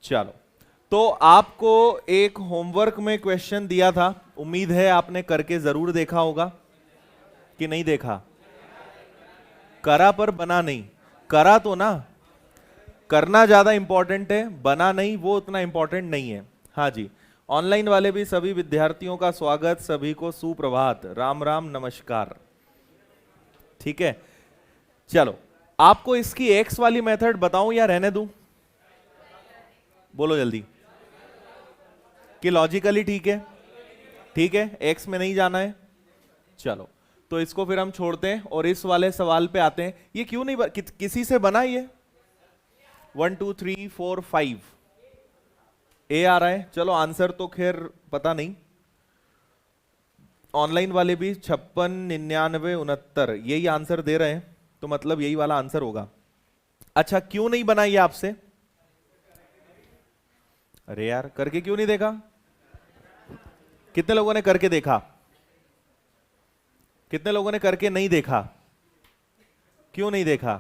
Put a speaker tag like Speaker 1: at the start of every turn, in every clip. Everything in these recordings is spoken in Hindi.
Speaker 1: चलो, तो आपको एक होमवर्क में क्वेश्चन दिया था, उम्मीद है आपने करके जरूर देखा होगा कि नहीं देखा। करा पर बना नहीं। करा तो ना, करना ज्यादा इंपॉर्टेंट है, बना नहीं वो उतना इंपॉर्टेंट नहीं है। हाँ जी, ऑनलाइन वाले भी सभी विद्यार्थियों का स्वागत, सभी को सुप्रभात, राम राम नमस्कार। ठीक है, चलो आपको इसकी एक्स वाली मेथड बताऊं या रहने दूं? बोलो जल्दी कि लॉजिकली ठीक है। ठीक है, एक्स में नहीं जाना है। चलो, तो इसको फिर हम छोड़ते हैं और इस वाले सवाल पे आते हैं। ये क्यों नहीं किसी से बना ये? 1 2 3 4 5 ए आ रहा है। चलो आंसर तो खैर पता नहीं। ऑनलाइन वाले भी 56 99 69 यही आंसर दे रहे हैं, तो मतलब यही वाला आंसर होगा। अच्छा, क्यों नहीं बना ये आपसे? अरे यार, करके क्यों नहीं देखा? कितने लोगों ने करके देखा? कितने लोगों ने करके नहीं देखा? क्यों नहीं देखा?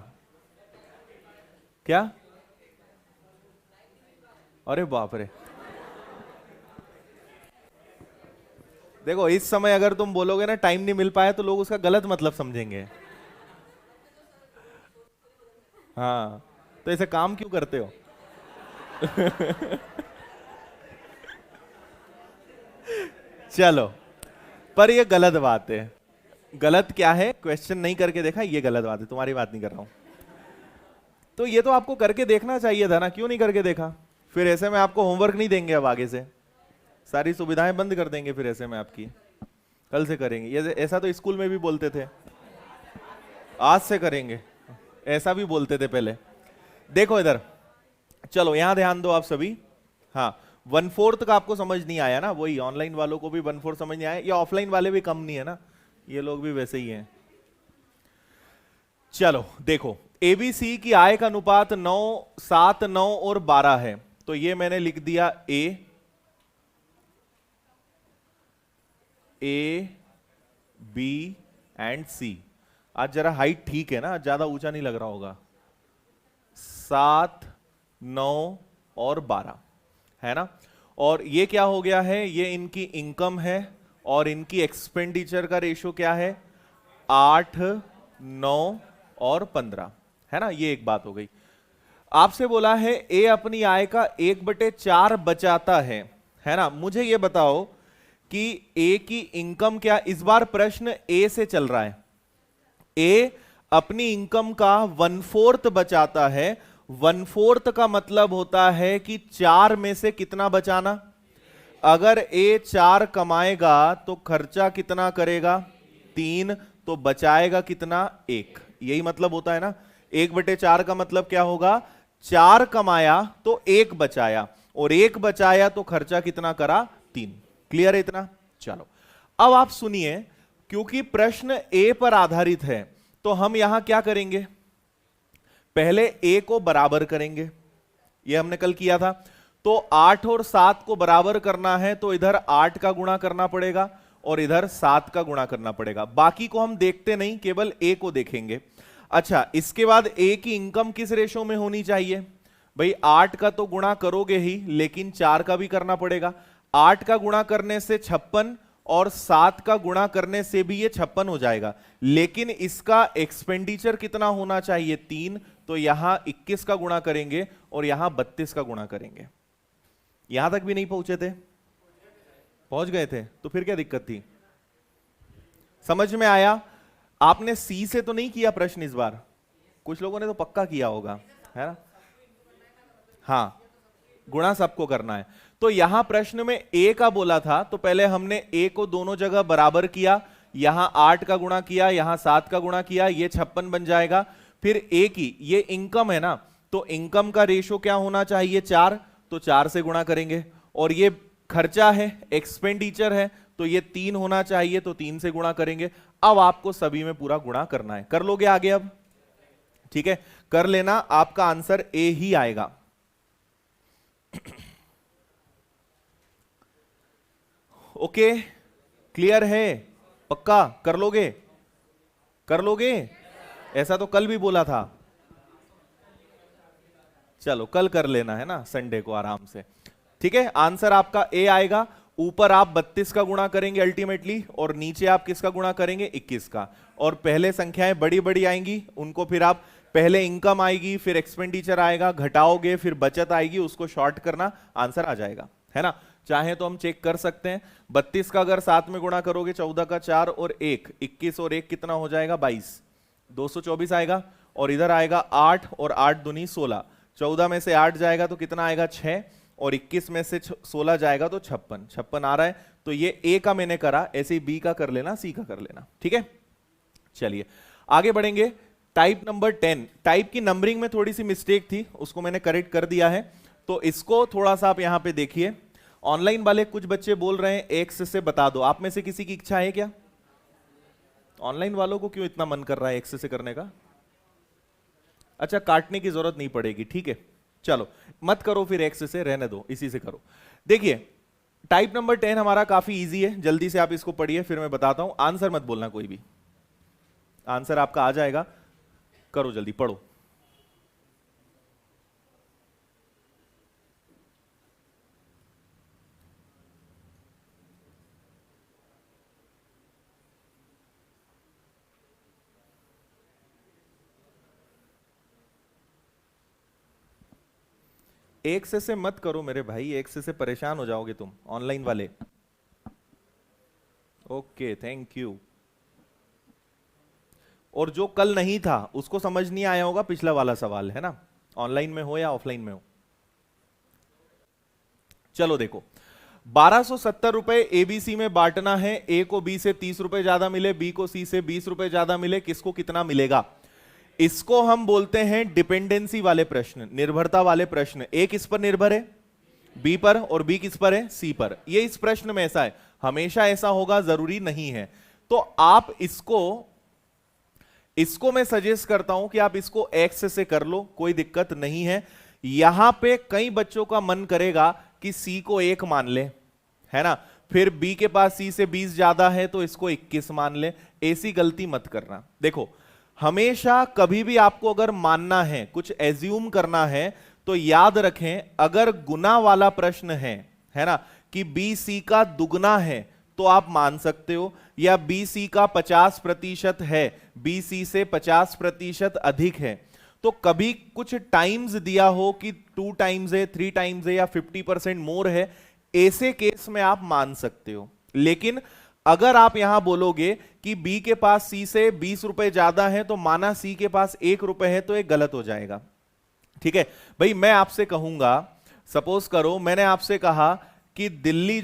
Speaker 1: क्या? अरे बाप रे, देखो इस समय अगर तुम बोलोगे ना टाइम नहीं मिल पाया, तो लोग उसका गलत मतलब समझेंगे। हाँ, तो ऐसे काम क्यों करते हो? चलो, पर ये गलत बात है। गलत क्या है? क्वेश्चन नहीं करके देखा, ये गलत बात है, तुम्हारी बात नहीं कर रहा हूं। तो ये तो आपको करके देखना चाहिए था ना, क्यों नहीं करके देखा? फिर ऐसे में आपको होमवर्क नहीं देंगे, अब आगे से सारी सुविधाएं बंद कर देंगे। फिर ऐसे में आपकी कल से करेंगे ये, ऐसा तो स्कूल में भी बोलते थे, आज से करेंगे, ऐसा भी बोलते थे पहले। देखो इधर, चलो यहां ध्यान दो आप सभी। हाँ, 1/4 का आपको समझ नहीं आया ना, वही ऑनलाइन वालों को भी 1/4 समझ नहीं आया, या ऑफलाइन वाले भी कम नहीं है ना, ये लोग भी वैसे ही हैं। चलो देखो, एबीसी की आय का अनुपात 9 7 9 और 12 है, तो ये मैंने लिख दिया ए बी एंड सी। आज जरा हाइट ठीक है ना, ज्यादा ऊंचा नहीं लग रहा होगा। 7 9 और 12 है ना। और ये क्या हो गया है? ये इनकी इनकम है, और इनकी एक्सपेंडिचर का रेशो क्या है? 8 9 और 15 है ना। ये एक बात हो गई। आपसे बोला है ए अपनी आय का 1/4 बचाता है ना। मुझे ये बताओ कि ए की इनकम क्या? इस बार प्रश्न ए से चल रहा है। ए अपनी इनकम का 1/4 बचाता है। 1/4 का मतलब होता है कि 4 में से कितना बचाना? अगर ए 4 कमाएगा तो खर्चा कितना करेगा? 3, तो बचाएगा कितना? 1। यही मतलब होता है ना। 1/4 का मतलब क्या होगा? 4 कमाया तो 1 बचाया, और 1 बचाया तो खर्चा कितना करा? 3। क्लियर है इतना? चलो, अब आप सुनिए, क्योंकि प्रश्न ए पर आधारित है, तो हम यहां क्या करेंगे? पहले ए को बराबर करेंगे, ये हमने कल किया था। तो 8 और 7 को बराबर करना है, तो इधर 8 का गुणा करना पड़ेगा और इधर 7 का गुणा करना पड़ेगा। बाकी को हम देखते नहीं, केवल ए को देखेंगे। अच्छा, इसके बाद ए की इनकम किस रेशो में होनी चाहिए? भाई 8 का तो गुणा करोगे ही, लेकिन 4 का भी करना पड़ेगा। 8 का गुणा करने से 56, और 7 का गुणा करने से भी ये 56 हो जाएगा, लेकिन इसका एक्सपेंडिचर कितना होना चाहिए? 3, तो यहां 21 का गुणा करेंगे और यहां 32 का गुणा करेंगे। यहां तक भी नहीं पहुंचे थे? पहुंच गए थे, तो फिर क्या दिक्कत थी? समझ में आया? आपने सी से तो नहीं किया प्रश्न इस बार, कुछ लोगों ने तो पक्का किया होगा, है ना। हाँ, गुणा सबको करना है। तो यहां प्रश्न में ए का बोला था, तो पहले हमने ए को दोनों जगह बराबर किया, यहां 8 का गुणा किया, यहां 7 का गुणा किया, ये 56 बन जाएगा। फिर ए की ये इनकम है ना, तो इनकम का रेशो क्या होना चाहिए? 4, तो 4 से गुणा करेंगे। और ये खर्चा है, एक्सपेंडिचर है, तो ये 3 होना चाहिए, तो 3 से गुणा करेंगे। अब आपको सभी में पूरा गुणा करना है, कर लोगे आगे? अब ठीक है, कर लेना, आपका आंसर ए ही आएगा। ओके, क्लियर है? पक्का कर लोगे? कर लोगे? ऐसा तो कल भी बोला था। चलो कल कर लेना है ना, संडे को आराम से। ठीक है, आंसर आपका ए आएगा। ऊपर आप 32 का गुणा करेंगे अल्टीमेटली, और नीचे आप किसका गुणा करेंगे, 21 का। और पहले संख्याएं बड़ी बड़ी आएंगी, उनको फिर आप पहले इनकम आएगी, फिर एक्सपेंडिचर आएगा, घटाओगे, फिर बचत आएगी, उसको शॉर्ट करना, आंसर आ जाएगा, है ना। चाहे तो हम चेक कर सकते हैं। 32 का अगर 7 में गुणा करोगे, 14 का 4 और 1, 21 और 1 कितना हो जाएगा, 22, 224 आएगा। और इधर आएगा 8 और 8 दूनी 16, 14 में से 8 जाएगा तो कितना आएगा, 6, और 21 में से 16 जाएगा तो 56 आ रहा है। तो ये ए का मैंने करा, ऐसे ही बी का कर लेना, सी का कर लेना। ठीक है, चलिए आगे बढ़ेंगे। टाइप नंबर 10, टाइप की नंबरिंग में थोड़ी सी मिस्टेक थी, उसको मैंने करेक्ट कर दिया है। तो इसको थोड़ा सा आप यहां पे देखिए। ऑनलाइन वाले कुछ बच्चे बोल रहे हैं एक्स से बता दो, आप में से किसी की इच्छा है क्या? ऑनलाइन वालों को क्यों इतना मन कर रहा है एक्स से करने का? अच्छा, काटने की जरूरत नहीं पड़ेगी, ठीक है, चलो मत करो फिर एक्स से, रहने दो, इसी से करो। देखिए टाइप नंबर 10 हमारा काफी इजी है, जल्दी से आप इसको पढ़िए, फिर मैं बताता हूं। आंसर मत बोलना कोई भी, आंसर आपका आ जाएगा, करो जल्दी पढ़ो। एक से मत करो मेरे भाई, एक से परेशान हो जाओगे तुम ऑनलाइन वाले। Okay, thank you. और जो कल नहीं था उसको समझ नहीं आया होगा पिछला वाला सवाल, है ना, ऑनलाइन में हो या ऑफलाइन में हो। चलो देखो, 1270 रुपए एबीसी में बांटना है। ए को बी से 30 रुपए ज्यादा मिले, बी को सी से 20 रुपए ज्यादा मिले, किसको कितना मिलेगा? इसको हम बोलते हैं डिपेंडेंसी वाले प्रश्न, निर्भरता वाले प्रश्न। ए किस पर निर्भर है? बी पर, और बी किस पर है? सी पर। ये इस प्रश्न में ऐसा है, हमेशा ऐसा होगा जरूरी नहीं है। तो आप इसको मैं सजेस्ट करता हूं कि आप इसको एक्स से कर लो, कोई दिक्कत नहीं है। यहां पे कई बच्चों का मन करेगा कि सी को 1 मान ले, है ना, फिर बी के पास सी से 20 ज्यादा है तो इसको 21 मान ले। ऐसी गलती मत करना। देखो हमेशा कभी भी आपको अगर मानना है, कुछ एज्यूम करना है, तो याद रखें अगर गुना वाला प्रश्न है ना, कि बी सी का दुगना है तो आप मान सकते हो, या बी सी का 50% है, बी सी से 50% अधिक है, तो कभी कुछ टाइम्स दिया हो कि 2 टाइम्स है, 3 टाइम्स है, या 50% मोर है, ऐसे केस में आप मान सकते हो। लेकिन अगर आप यहां बोलोगे कि बी के पास सी से 20 रुपए ज्यादा है तो माना सी के पास 1 रुपए है, तो ये गलत हो जाएगा। ठीक है भाई, मैं आपसे कहूंगा, सपोज करो मैंने आपसे कहा कि दिल्ली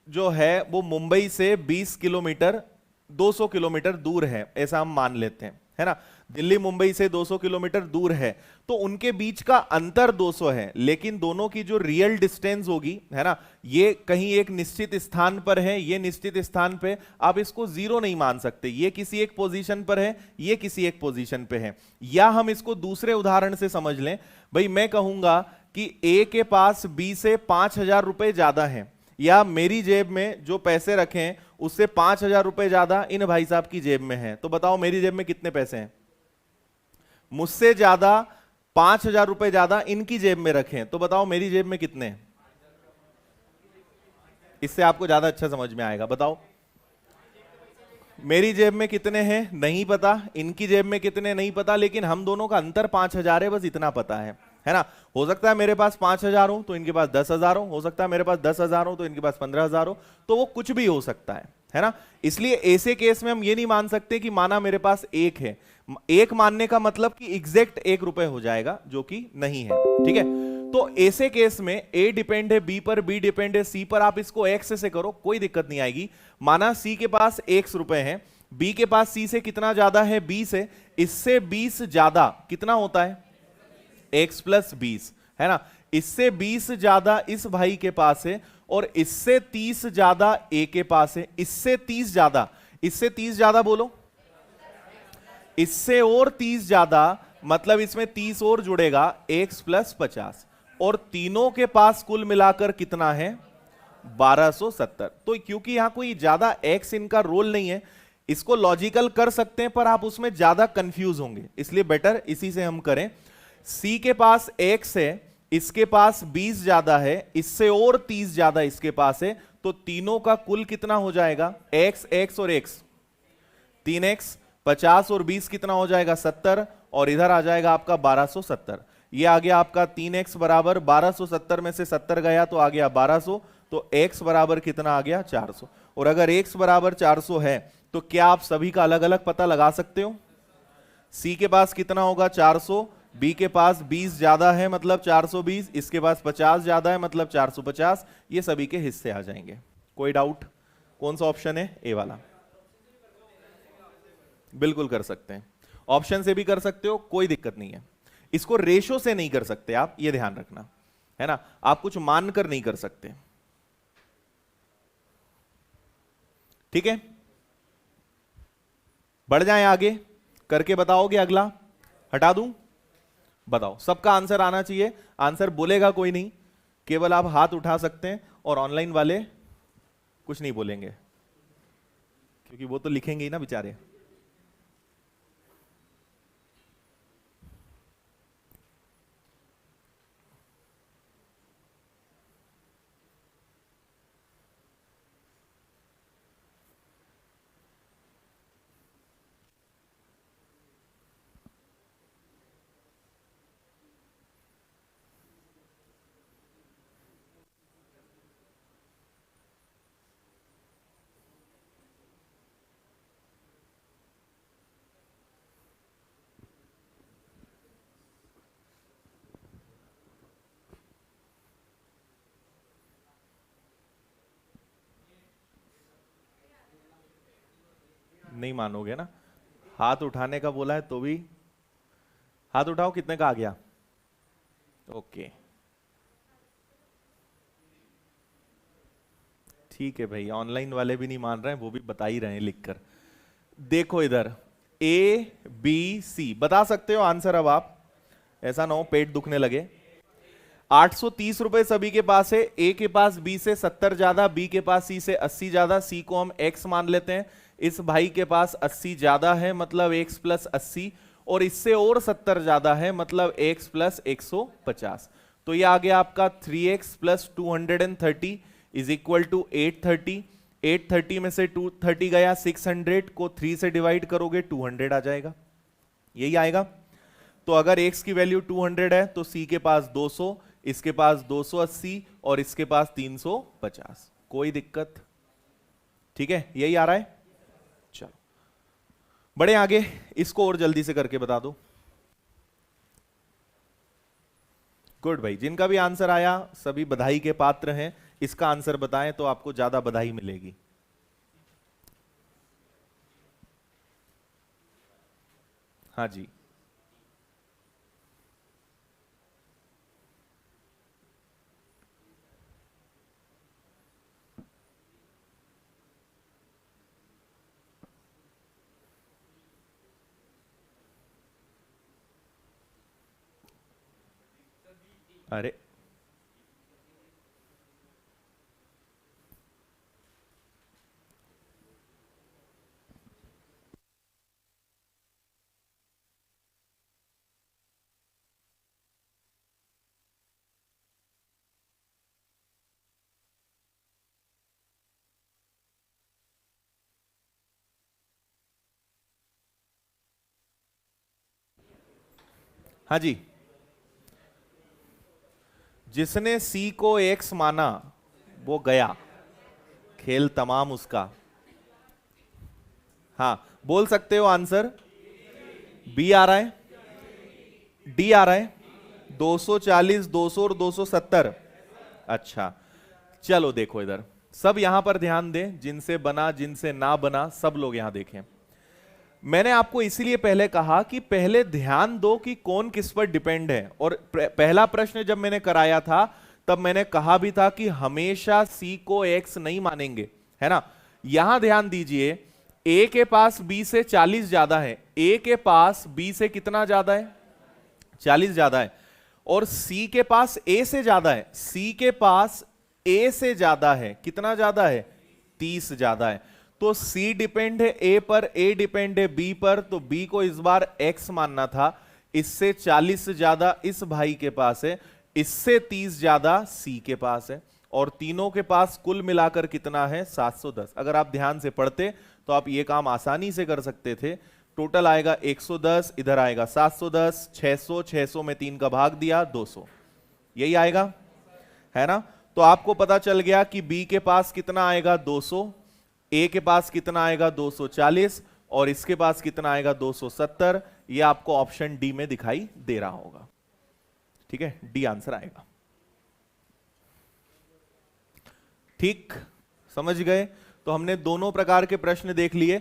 Speaker 1: जो है वो मुंबई से 20 किलोमीटर 200 किलोमीटर दूर है, ऐसा हम मान लेते हैं, है ना। दिल्ली मुंबई से 200 किलोमीटर दूर है, तो उनके बीच का अंतर 200 है, लेकिन दोनों की जो रियल डिस्टेंस होगी, है ना, ये कहीं एक निश्चित स्थान पर है, ये निश्चित स्थान पे, आप इसको 0 नहीं मान सकते। ये किसी एक पोजीशन पर है, ये किसी एक पोजीशन पे है। या हम इसको दूसरे उदाहरण से समझ लें, भाई मैं कहूंगा कि ए के पास बी से 5000 रुपए ज्यादा है, या मेरी जेब में जो पैसे रखे हैं उससे 5000 रुपए ज्यादा इन भाई साहब की जेब में है। तो बताओ मेरी जेब में कितने पैसे हैं? मुझसे ज्यादा 5000 रुपए ज्यादा इनकी जेब में रखें, तो बताओ मेरी जेब में कितने हैं? इससे आपको ज्यादा अच्छा समझ में आएगा। बताओ मेरी जेब में कितने हैं नहीं पता, इनकी जेब में कितने नहीं पता, लेकिन हम दोनों का अंतर 5000 है, बस इतना पता है ना। हो सकता है मेरे पास 5000 हो तो इनके पास 10,000 हो सकता है मेरे पास 10,000 हो तो इनके पास 15,000 हो, तो वो कुछ भी हो सकता है ना। इसलिए ऐसे केस में हम ये नहीं मान सकते कि माना मेरे पास 1 है, 1 मानने का मतलब कि एग्जैक्ट 1 रुपए हो जाएगा, जो कि नहीं है। ठीक है, तो ऐसे केस में ए डिपेंड है बी पर, बी डिपेंड है सी पर, आप इसको एक्स से करो, कोई दिक्कत नहीं आएगी। माना सी के पास 1 रुपए है, बी के पास सी से कितना ज्यादा है? 20 है, इससे 20 ज्यादा कितना होता है? x प्लस 20, है ना। इससे 20 ज्यादा इस भाई के पास है, और इससे 30 ज्यादा ए के पास है, इससे 30 ज्यादा, इससे 30 ज्यादा बोलो, इससे और 30 ज्यादा, मतलब इसमें 30 और जुड़ेगा, x प्लस 50, और तीनों के पास कुल मिलाकर कितना है? 1270। तो क्योंकि यहां कोई ज्यादा x इनका रोल नहीं है, इसको लॉजिकल कर सकते हैं पर आप उसमें ज्यादा कंफ्यूज होंगे, इसलिए बेटर इसी से हम करें। सी के पास x है, इसके पास 20 ज्यादा है, इससे और 30 ज्यादा इसके पास है, तो तीनों का कुल कितना हो जाएगा? x, x और x, 3x, 50 और 20 कितना हो जाएगा? 70, और इधर आ जाएगा आपका 1270। ये आ गया आपका 3x बराबर 1270 में से 70 गया तो आ गया 1200, तो x बराबर कितना आ गया? 400। और अगर x बराबर 400 है तो क्या आप सभी का अलग अलग पता लगा सकते हो? c के पास कितना होगा? 400, b के पास 20 ज्यादा है मतलब 420, इसके पास 50 ज्यादा है मतलब 450, ये सभी के हिस्से आ जाएंगे। कोई डाउट? कौन सा ऑप्शन है? ए वाला। बिल्कुल कर सकते हैं, ऑप्शन से भी कर सकते हो, कोई दिक्कत नहीं है। इसको रेशो से नहीं कर सकते आप, ये ध्यान रखना है ना, आप कुछ मानकर नहीं कर सकते, ठीक है। बढ़ जाएं आगे, करके बताओगे अगला? हटा दूं? बताओ, सबका आंसर आना चाहिए, आंसर बोलेगा कोई नहीं, केवल आप हाथ उठा सकते हैं, और ऑनलाइन वाले कुछ नहीं बोलेंगे क्योंकि वो तो लिखेंगे ही ना बेचारे। नहीं मानोगे ना, हाथ उठाने का बोला है तो भी हाथ उठाओ। कितने का आ गया? ओके, ठीक है भाई, ऑनलाइन वाले भी नहीं मान रहे हैं, वो भी बता ही रहे हैं लिखकर। देखो इधर ए बी सी बता सकते हो आंसर अब आप, ऐसा ना हो पेट दुखने लगे। 830 रुपए सभी के पास है, ए के पास बी से 70 ज्यादा, बी के पास सी से 80 ज्यादा, सी को हम एक्स मान लेते हैं। इस भाई के पास 80 ज्यादा है मतलब x प्लस 80, और इससे और 70 ज्यादा है मतलब x प्लस 150। तो ये आ गया आपका 3x plus 230 is equal to 830। 830 में से 230 गया, 600 को 3 से डिवाइड करोगे 200 आ जाएगा, यही आएगा। तो अगर x की वैल्यू 200 है तो c के पास 200, इसके पास 280 और इसके पास 350। कोई दिक्कत? ठीक है, यही आ रहा है। चलो बड़े आगे, इसको और जल्दी से करके बता दो। गुड भाई, जिनका भी आंसर आया सभी बधाई के पात्र हैं। इसका आंसर बताएं तो आपको ज्यादा बधाई मिलेगी। हाँ जी, अरे हाँ जी, जिसने सी को एक्स माना वो गया, खेल तमाम उसका। हाँ बोल सकते हो आंसर। बी आ रहा है, डी आ रहा है, 240, 200 और 270। अच्छा चलो देखो इधर, सब यहां पर ध्यान दें, जिनसे बना जिनसे ना बना सब लोग यहां देखें। मैंने आपको इसीलिए पहले कहा कि पहले ध्यान दो कि कौन किस पर डिपेंड है। और पहला प्रश्न जब मैंने कराया था तब मैंने कहा भी था कि हमेशा सी को एक्स नहीं मानेंगे, है ना। यहां ध्यान दीजिए, ए के पास बी से 40 ज्यादा है, ए के पास बी से कितना ज्यादा है? 40 ज्यादा है। और सी के पास ए से ज्यादा है, सी के पास ए से ज्यादा है, कितना ज्यादा है? 30 ज्यादा है। तो C डिपेंड है A पर, A डिपेंड है B पर, तो B को इस बार X मानना था। इससे 40 से ज्यादा इस भाई के पास है, इससे 30 ज्यादा सी के पास है, और तीनों के पास कुल मिलाकर कितना है 710। अगर आप ध्यान से पढ़ते तो आप ये काम आसानी से कर सकते थे। टोटल आएगा 110, इधर आएगा 710, 600, 600 में 3 का भाग दिया 200, यही आएगा, है ना। तो आपको पता चल गया कि बी के पास कितना आएगा 200, ए के पास कितना आएगा 240, और इसके पास कितना आएगा 270। ये आपको ऑप्शन डी में दिखाई दे रहा होगा, ठीक है, डी आंसर आएगा। ठीक, समझ गए। तो हमने दोनों प्रकार के प्रश्न देख लिए।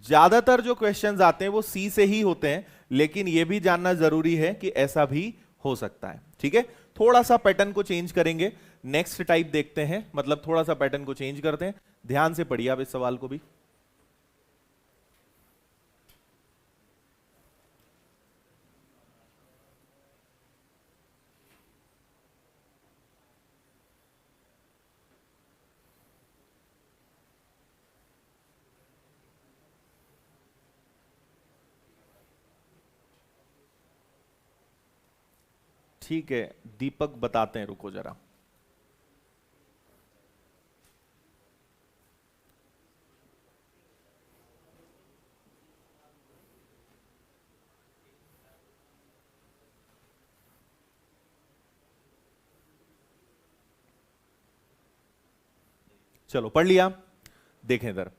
Speaker 1: ज्यादातर जो क्वेश्चंस आते हैं वो सी से ही होते हैं, लेकिन यह भी जानना जरूरी है कि ऐसा भी हो सकता है, ठीक है। थोड़ा सा पैटर्न को चेंज करेंगे, नेक्स्ट टाइप देखते हैं, मतलब थोड़ा सा पैटर्न को चेंज करते हैं। ध्यान से पढ़िए आप इस सवाल को भी। ठीक है, दीपक बताते हैं, रुको जरा। चलो पढ़ लिया, देखें इधर।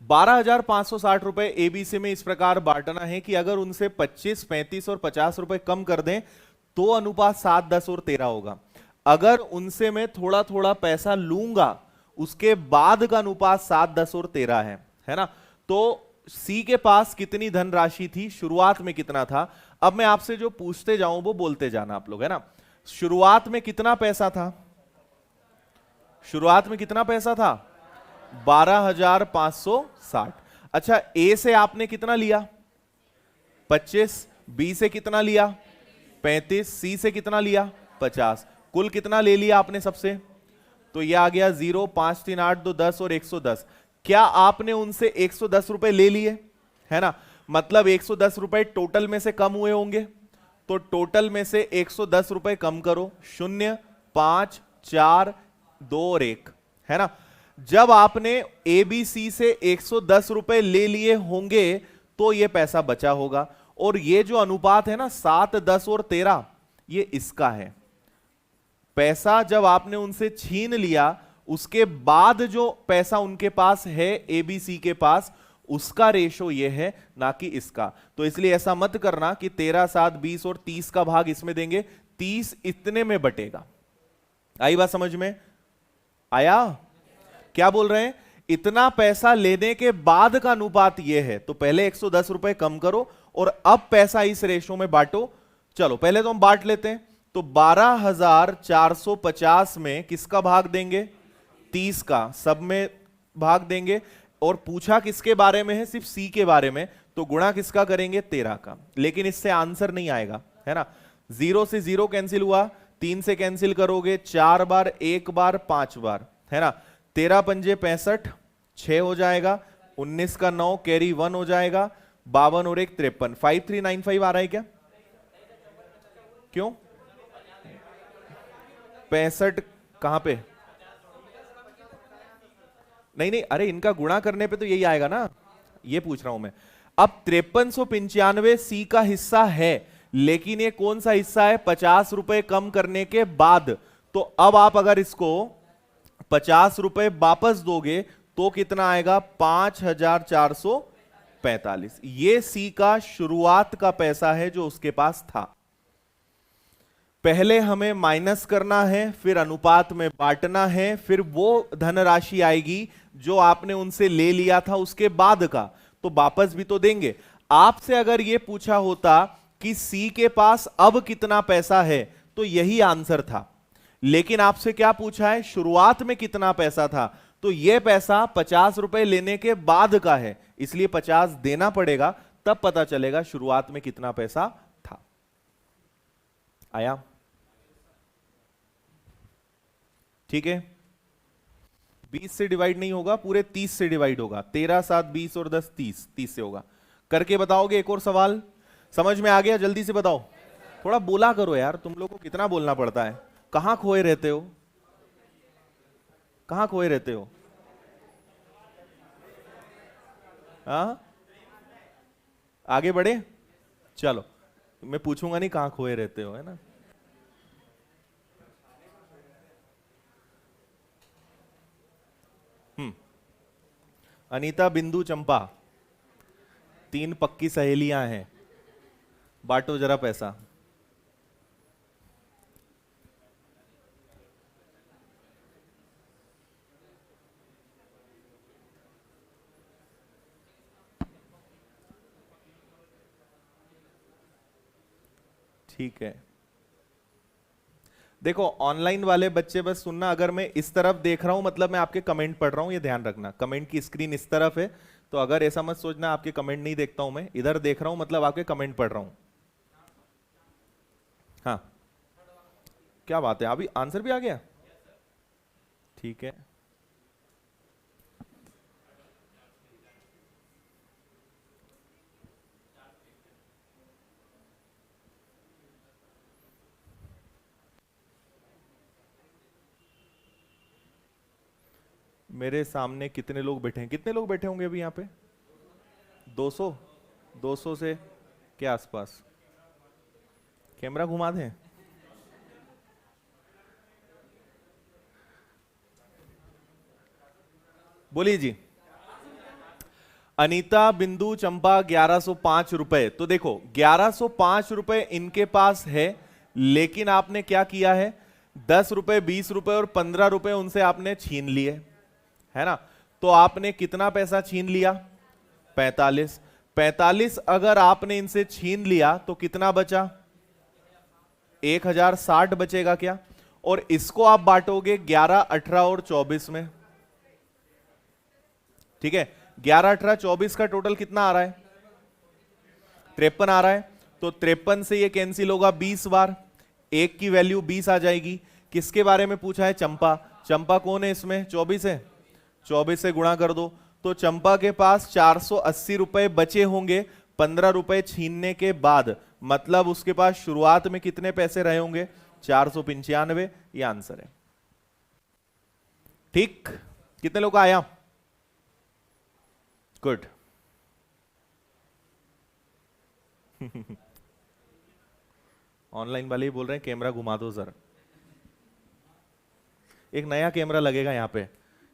Speaker 1: 12,560 रुपए एबीसी में इस प्रकार बांटना है कि अगर उनसे 25, 35 और 50 रुपए कम कर दें तो अनुपात 7, 10 और 13 होगा। अगर उनसे मैं थोड़ा थोड़ा पैसा लूंगा उसके बाद का अनुपात 7, 10 और 13 है ना। तो सी के पास कितनी धनराशि थी, शुरुआत में कितना था। अब मैं आपसे जो पूछते जाऊं वो बोलते जाना आप लोग, है ना। शुरुआत में कितना पैसा था, शुरुआत में कितना पैसा था 12,560। अच्छा, ए से आपने कितना लिया 25, बी से कितना लिया 35, सी से कितना लिया 50, कुल कितना ले लिया आपने सबसे, तो यह आ गया 0, 5, 3, 8, 2, 10 और 110। क्या आपने उनसे 110 रुपए ले लिए, है ना। मतलब 110 रुपए टोटल में से कम हुए होंगे, तो टोटल में से 110 रुपए कम करो, 0, 5, 4, 2 और 1, है ना। जब आपने एबीसी से 110 रुपए ले लिए होंगे तो यह पैसा बचा होगा, और ये जो अनुपात है ना 7, 10 और 13, ये इसका है। पैसा जब आपने उनसे छीन लिया उसके बाद जो पैसा उनके पास है एबीसी के पास, उसका रेशो ये है, ना कि इसका। तो इसलिए ऐसा मत करना कि 13, 7, 20 और 30 का भाग इसमें देंगे, 30 इतने में बटेगा। आई बात समझ में, आया। क्या बोल रहे हैं, इतना पैसा लेने के बाद का अनुपात यह है, तो पहले 110 रुपए कम करो और अब पैसा इस रेशो में बांटो। चलो पहले तो हम बांट लेते हैं। तो 12,450 में किसका भाग देंगे 30 का, सब में भाग देंगे। और पूछा किसके बारे में है, सिर्फ सी के बारे में, तो गुणा किसका करेंगे 13 का। लेकिन इससे आंसर नहीं आएगा, है ना। 0 से 0 कैंसिल हुआ, 3 से कैंसिल करोगे 4 बार, 1 बार, 5 बार, है ना। 13 पंजे 65, 6 हो जाएगा, 19 का 9 कैरी 1 हो जाएगा, 52 और 1 53, 5395 आ रहा है क्या, क्यों 65 कहां पे, नहीं नहीं, अरे इनका गुणा करने पे तो यही आएगा ना, ये पूछ रहा हूं मैं। अब 5395 सी का हिस्सा है, लेकिन ये कौन सा हिस्सा है 50 रुपए कम करने के बाद। तो अब आप अगर इसको 50 रुपए वापस दोगे तो कितना आएगा 5,445। ये सी का शुरुआत का पैसा है जो उसके पास था। पहले हमें माइनस करना है, फिर अनुपात में बांटना है, फिर वो धनराशि आएगी जो आपने उनसे ले लिया था उसके बाद का, तो वापस भी तो देंगे। आपसे अगर यह पूछा होता कि सी के पास अब कितना पैसा है, तो यही आंसर था। लेकिन आपसे क्या पूछा है, शुरुआत में कितना पैसा था, तो यह पैसा 50 रुपए लेने के बाद का है, इसलिए 50 देना पड़ेगा, तब पता चलेगा शुरुआत में कितना पैसा था। आया, ठीक है। 20 से डिवाइड नहीं होगा, पूरे 30 से डिवाइड होगा। 13, 7, 20 और 10 30, 30 से होगा। करके बताओगे एक और सवाल, समझ में आ गया, जल्दी से बताओ। थोड़ा बोला करो यार, तुम लोग को कितना बोलना पड़ता है। कहाँ खोए रहते हो, कहाँ खोए रहते हो? हाँ, आगे बढ़े, चलो। मैं पूछूंगा नहीं कहाँ खोए रहते हो, है ना। अनीता, बिंदु, चंपा, तीन पक्की सहेलियां हैं, बांटो जरा पैसा। ठीक है, देखो ऑनलाइन वाले बच्चे बस सुनना, अगर मैं इस तरफ देख रहा हूं मतलब मैं आपके कमेंट पढ़ रहा हूं, ये ध्यान रखना। कमेंट की स्क्रीन इस तरफ है, तो अगर ऐसा मत सोचना आपके कमेंट नहीं देखता हूं मैं, इधर देख रहा हूं मतलब आपके कमेंट पढ़ रहा हूं। हाँ, क्या बात है, अभी आंसर भी आ गया। ठीक है, मेरे सामने कितने लोग बैठे हैं, कितने लोग बैठे होंगे अभी यहाँ पे? 200, 200 से के आसपास। कैमरा घुमा दें? बोलिए जी। अनीता, बिंदु, चंपा 1105 रुपए। तो देखो 1105 रुपए इनके पास है, लेकिन आपने क्या किया है, 10 रुपए, 20 रुपए और 15 रुपए उनसे आपने छीन लिए, है ना। तो आपने कितना पैसा छीन लिया? 45। 45 अगर आपने इनसे छीन लिया तो कितना बचा? 1060 बचेगा क्या? और इसको आप बांटोगे 11, 18 और 24 में, ठीक है। 11, 18, 24 का टोटल कितना आ रहा है? 53 आ रहा है। तो 53 से ये कैंसिल होगा 20 बार, एक की वैल्यू 20 आ जाएगी। किसके बारे में पूछा है? चंपा। चंपा कौन है इसमें? 24 है, 24 से गुणा कर दो। तो चंपा के पास 480 रुपए बचे होंगे 15 रुपए छीनने के बाद, मतलब उसके पास शुरुआत में कितने पैसे रहे होंगे? 495। ये आंसर है। ठीक, कितने लोग का आया? गुड। ऑनलाइन वाले ही बोल रहे हैं कैमरा घुमा दो जरा। एक नया कैमरा लगेगा यहाँ पे,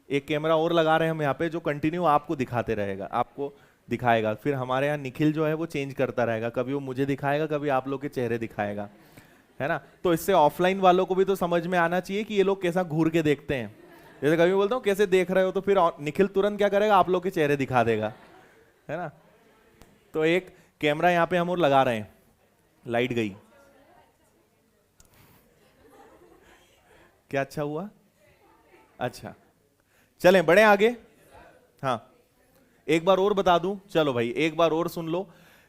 Speaker 1: एक कैमरा और लगा रहे हैं हम यहाँ पे, जो कंटिन्यू आपको दिखाते रहेगा, आपको दिखाएगा। फिर हमारे यहाँ निखिल जो है वो चेंज करता रहेगा, कभी वो मुझे दिखाएगा, कभी आप लोग के चेहरे दिखाएगा, है ना। तो इससे ऑफलाइन वालों को भी तो समझ में आना चाहिए कि ये लोग कैसा घूर के देखते हैं। जैसे कभी बोलता हूँ कैसे देख रहे हो, तो फिर निखिल तुरंत क्या करेगा, आप लोग के चेहरे दिखा देगा, है ना। तो एक कैमरा यहाँ पे हम और लगा रहे हैं। लाइट गई, क्या अच्छा हुआ? अच्छा, चलें बढ़े आगे। हाँ, एक बार और बता दूं, चलो भाई एक बार और सुन लो।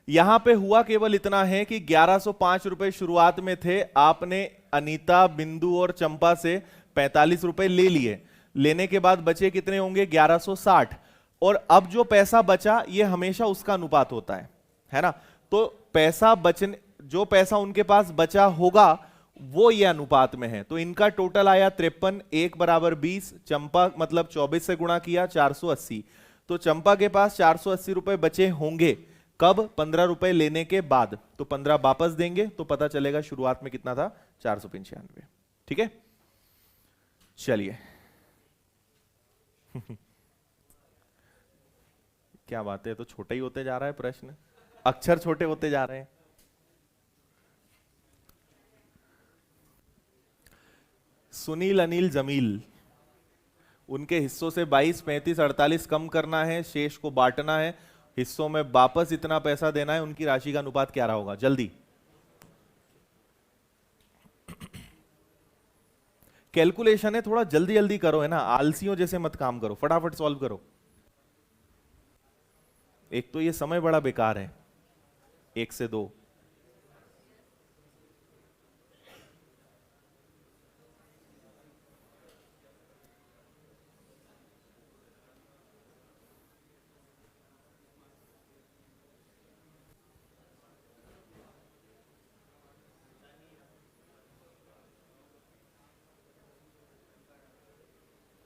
Speaker 1: यहां पे हुआ केवल इतना है कि 1105 रुपए शुरुआत में थे, आपने अनीता, बिंदु और चंपा से 45 रुपए ले लिए। लेने के बाद बचे कितने होंगे? 1160। और अब जो पैसा बचा ये हमेशा उसका अनुपात होता है ना। तो पैसा बचने, जो पैसा उनके पास बचा होगा वो ये अनुपात में है। तो इनका टोटल आया 53, 1 बराबर 20, चंपा मतलब 24 से गुणा किया 480। तो चंपा के पास 480 रुपए बचे होंगे कब? 15 रुपए लेने के बाद। तो 15 वापस देंगे तो पता चलेगा शुरुआत में कितना था, 495। ठीक है, चलिए। क्या बात है, तो छोटा ही होते जा रहा है प्रश्न, अक्षर छोटे होते जा रहे हैं। सुनील, अनिल, जमील, उनके हिस्सों से 22, 35, 48 कम करना है, शेष को बांटना है, हिस्सों में वापस इतना पैसा देना है। उनकी राशि का अनुपात क्या रहा होगा? जल्दी कैलकुलेशन है, थोड़ा जल्दी जल्दी करो, है ना, आलसियों जैसे मत काम करो, फटाफट सॉल्व करो। एक तो ये समय बड़ा बेकार है, 1 से 2।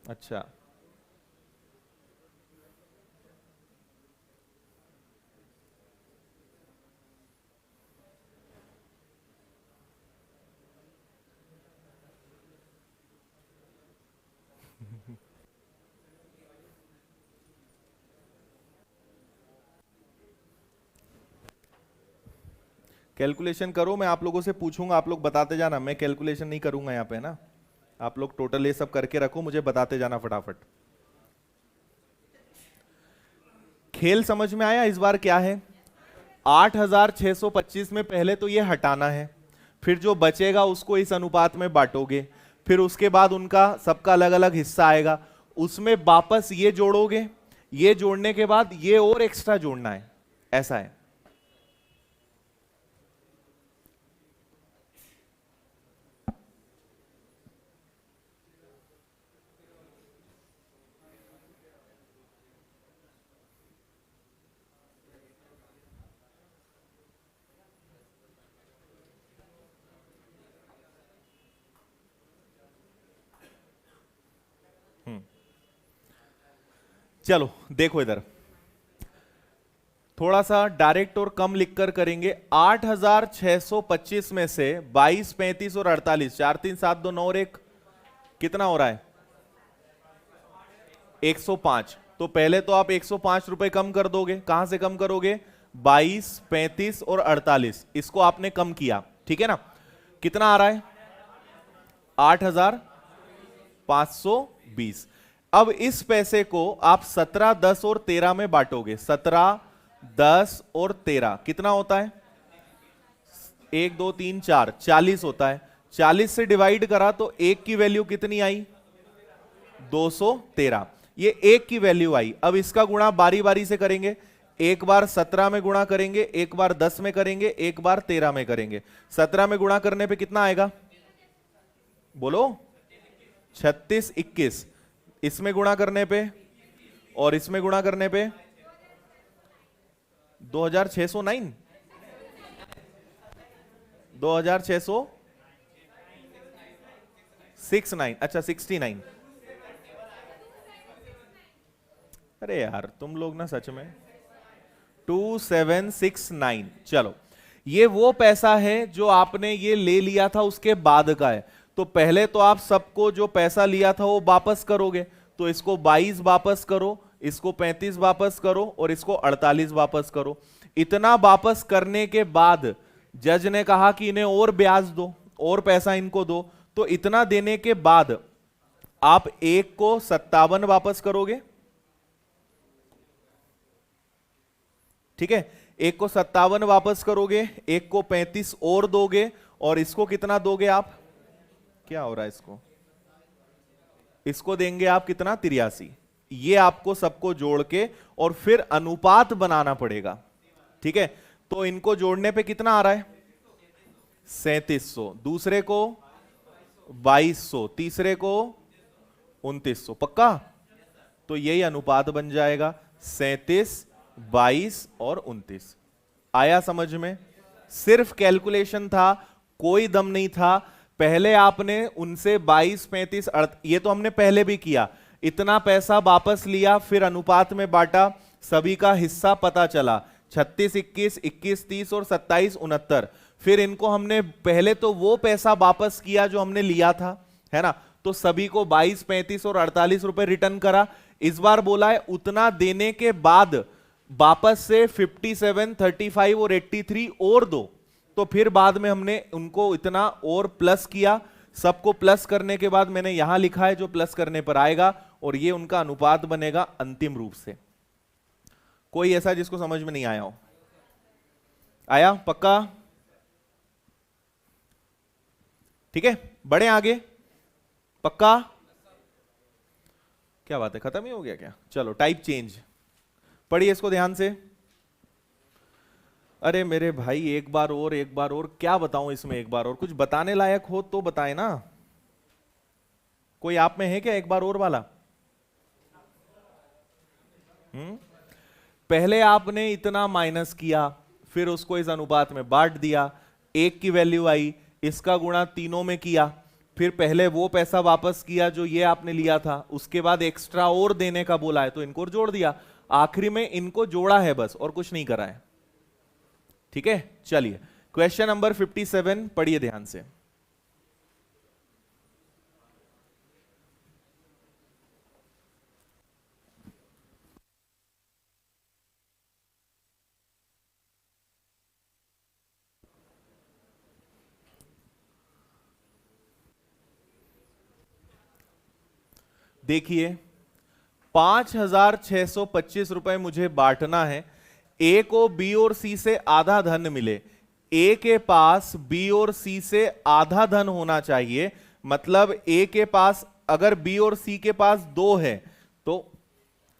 Speaker 1: अच्छा, कैलकुलेशन करो, मैं आप लोगों से पूछूंगा, आप लोग बताते जाना, मैं कैलकुलेशन नहीं करूंगा यहाँ पे ना। आप लोग टोटल ये सब करके रखो, मुझे बताते जाना फटाफट। खेल समझ में आया? इस बार क्या है, 8625 में पहले तो ये हटाना है, फिर जो बचेगा उसको इस अनुपात में बांटोगे, फिर उसके बाद उनका सबका अलग अलग हिस्सा आएगा, उसमें वापस ये जोड़ोगे, ये जोड़ने के बाद ये और एक्स्ट्रा जोड़ना है, ऐसा है। चलो देखो इधर, थोड़ा सा डायरेक्ट और कम लिखकर करेंगे। 8625 में से 22, 35 और 48, 4 3 7 2 9 और 1 कितना हो रहा है? 105। तो पहले तो आप 105 रुपए कम कर दोगे, कहां से कम करोगे? 22, 35 और 48, इसको आपने कम किया, ठीक है ना? कितना आ रहा है? 8520। अब इस पैसे को आप 17, 10 और 13 में बांटोगे। 17, 10 और 13 कितना होता है? 1 2 3 4, 40 होता है। 40 से डिवाइड करा तो एक की वैल्यू कितनी आई? 213। ये एक की वैल्यू आई। अब इसका गुणा बारी बारी से करेंगे, एक बार 17 में गुणा करेंगे, एक बार 10 में करेंगे, एक बार 13 में करेंगे। 17 में गुणा करने पे कितना आएगा? बोलो। 36, 21। इसमें गुणा करने पे और इसमें गुणा करने पे 2609, 2669, अच्छा 69। अरे यार तुम लोग ना सच में 2769। चलो, ये वो पैसा है जो आपने ये ले लिया था उसके बाद का है। तो पहले तो आप सबको जो पैसा लिया था वो वापस करोगे, तो इसको 22 वापस करो, इसको 35 वापस करो और इसको 48 वापस करो। इतना वापस करने के बाद जज ने कहा कि इन्हें और ब्याज दो, और पैसा इनको दो। तो इतना देने के बाद आप एक को 57 वापस करोगे, ठीक है? एक को 57 वापस करोगे, एक को 35 और दोगे, और इसको कितना दोगे आप? क्या हो रहा है इसको? इसको देंगे आप कितना? 83। ये आपको सबको जोड़ के और फिर अनुपात बनाना पड़ेगा, ठीक है? तो इनको जोड़ने पे कितना आ रहा है? 3700। दूसरे को 2200, तीसरे को 2900। पक्का? तो यही अनुपात बन जाएगा, 37, 22 और 29। आया समझ में? सिर्फ कैलकुलेशन था, कोई दम नहीं था। पहले आपने उनसे 22, 35, ये तो हमने पहले भी किया। इतना पैसा वापस लिया, फिर अनुपात में बांटा, सभी का हिस्सा पता चला, 36, 21, 21, 30 और 27, 69। फिर इनको हमने पहले तो वो पैसा वापस किया जो हमने लिया था, है ना? तो सभी को 22, 35 और 48 रुपए रिटर्न करा। इस बार बोला है उतना देने के बाद वापस से 57, 35 और 83 और दो। तो फिर बाद में हमने उनको इतना और प्लस किया। सबको प्लस करने के बाद मैंने यहां लिखा है जो प्लस करने पर आएगा, और ये उनका अनुपात बनेगा अंतिम रूप से। कोई ऐसा जिसको समझ में नहीं आया हो? आया? पक्का? ठीक है, बढ़े आगे। पक्का? क्या बात है, खत्म ही हो गया क्या? चलो, टाइप चेंज पढ़िए इसको ध्यान से। अरे मेरे भाई, एक बार और, एक बार और क्या बताऊं इसमें? एक बार और कुछ बताने लायक हो तो बताए ना। कोई आप में है क्या एक बार और वाला? पहले आपने इतना माइनस किया, फिर उसको इस अनुपात में बांट दिया, एक की वैल्यू आई, इसका गुणा तीनों में किया, फिर पहले वो पैसा वापस किया जो ये आपने लिया था, उसके बाद एक्स्ट्रा और देने का बोला है तो इनको और जोड़ दिया, आखिरी में इनको जोड़ा है बस और कुछ नहीं करा है। ठीक है, चलिए क्वेश्चन नंबर 57 पढ़िए ध्यान से। देखिए 5,625 रुपए मुझे बांटना है, ए को बी और सी से आधा धन मिले, ए के पास बी और सी से आधा धन होना चाहिए, मतलब ए के पास अगर बी और सी के पास 2 है तो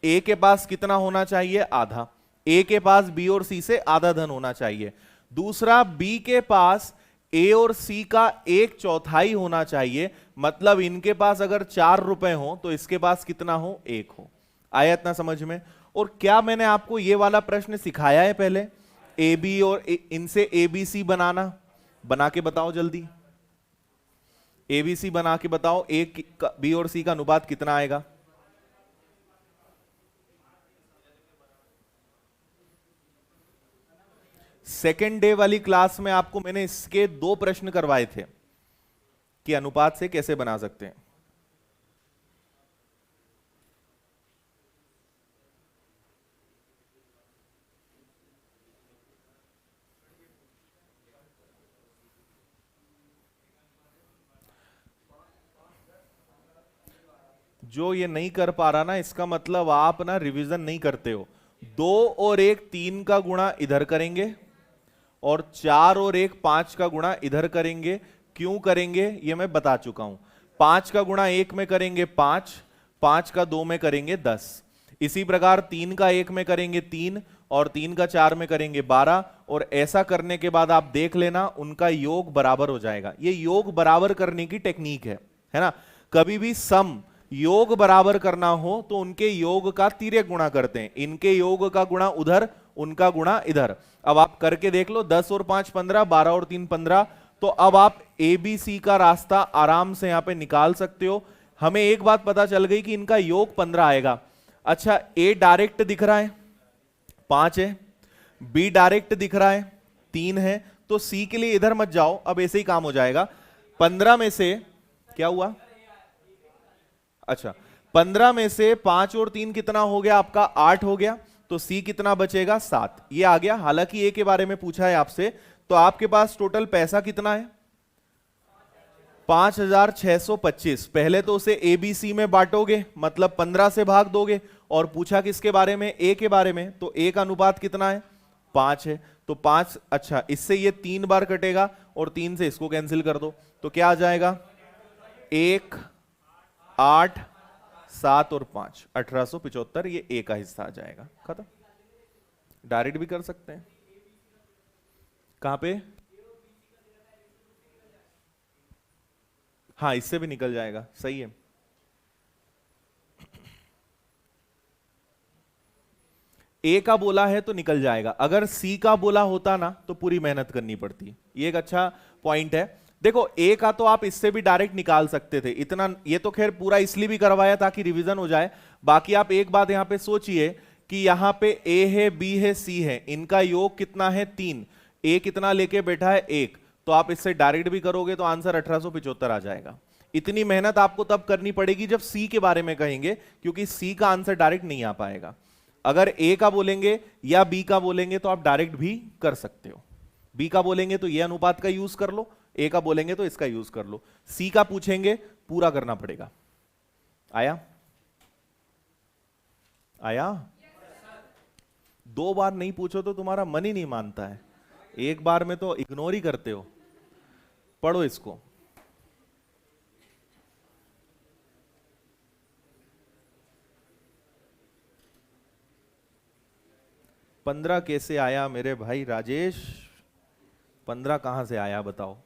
Speaker 1: ए के पास कितना होना चाहिए, आधा, ए के पास बी और सी से आधा धन होना चाहिए। दूसरा, बी के पास ए और सी का 1/4 होना चाहिए, मतलब इनके पास अगर 4 रुपए हो तो इसके पास कितना हो, 1 हो। आया इतना समझ में? और क्या मैंने आपको ये वाला प्रश्न सिखाया है पहले, ए बी और इनसे ए बी सी बनाना? बना के बताओ जल्दी, ए बी सी बना के बताओ, ए बी और सी का अनुपात कितना आएगा? सेकेंड डे वाली क्लास में आपको मैंने इसके 2 प्रश्न करवाए थे कि अनुपात से कैसे बना सकते हैं। जो ये नहीं कर पा रहा ना, इसका मतलब आप ना रिवीजन नहीं करते हो। 2 और 1 3 का गुणा इधर करेंगे और 4 और 1 5 का गुणा इधर करेंगे। क्यों करेंगे ये मैं बता चुका हूं। 5 का गुणा 1 में करेंगे 5, 5 का 2 में करेंगे 10। इसी प्रकार 3 का 1 में करेंगे 3 और 3 का 4 में करेंगे 12। और ऐसा करने के बाद आप देख लेना उनका योग बराबर हो जाएगा। ये योग बराबर करने की टेक्निक है ना। कभी भी सम योग बराबर करना हो तो उनके योग का तिर्यक गुणा करते हैं, इनके योग का गुणा उधर, उनका गुणा इधर। अब आप करके देख लो, 10 और 5 15, 12 और 3 15। तो अब आप ए बी सी का रास्ता आराम से यहां पे निकाल सकते हो। हमें एक बात पता चल गई कि इनका योग 15 आएगा। अच्छा, ए डायरेक्ट दिख रहा है 5 है, बी डायरेक्ट दिख रहा है 3 है, तो सी के लिए इधर मत जाओ, अब ऐसे ही काम हो जाएगा। 15 में से क्या हुआ? अच्छा, 15 में से 5 और 3 कितना हो गया आपका? 8 हो गया। तो सी कितना बचेगा? 7। ये आ गया। हालांकि ए के बारे में पूछा है आपसे, तो आपके पास टोटल पैसा कितना है? 5,625। पहले तो उसे ए बी सी में बांटोगे, मतलब 15 से भाग दोगे। और पूछा किसके बारे में? ए के बारे में। तो ए का अनुपात कितना है? 5 है। तो 5, अच्छा इससे ये 3 बार कटेगा और 3 से इसको कैंसिल कर दो, तो क्या आ जाएगा? 1, 8, 7 और 5, 1875। ये ए का हिस्सा आ जाएगा। खत्म। डायरेक्ट भी कर सकते हैं। कहां पे? हाँ, इससे भी निकल जाएगा। सही है। ए का बोला है तो निकल जाएगा। अगर सी का बोला होता ना तो पूरी मेहनत करनी पड़ती। ये एक अच्छा पॉइंट है। देखो, ए का तो आप इससे भी डायरेक्ट निकाल सकते थे, इतना ये तो खैर पूरा इसलिए भी करवाया ताकि रिवीजन हो जाए। बाकी आप एक बात यहां पे सोचिए कि यहां पे ए है, बी है, सी है, इनका योग कितना है? 3। ए कितना लेके बैठा है? 1। तो आप इससे डायरेक्ट भी करोगे तो आंसर 1875 आ जाएगा। इतनी मेहनत आपको तब करनी पड़ेगी जब सी के बारे में कहेंगे, क्योंकि सी का आंसर डायरेक्ट नहीं आ पाएगा। अगर ए का बोलेंगे या बी का बोलेंगे तो आप डायरेक्ट भी कर सकते हो। बी का बोलेंगे तो ये अनुपात का यूज कर लो, ए का बोलेंगे तो इसका यूज कर लो। सी का पूछेंगे, पूरा करना पड़ेगा। आया? आया? 2 बार नहीं पूछो तो तुम्हारा मन ही नहीं मानता है, एक बार में तो इग्नोर ही करते हो। पढ़ो इसको। पंद्रह कैसे आया मेरे भाई राजेश? 15 कहां से आया बताओ?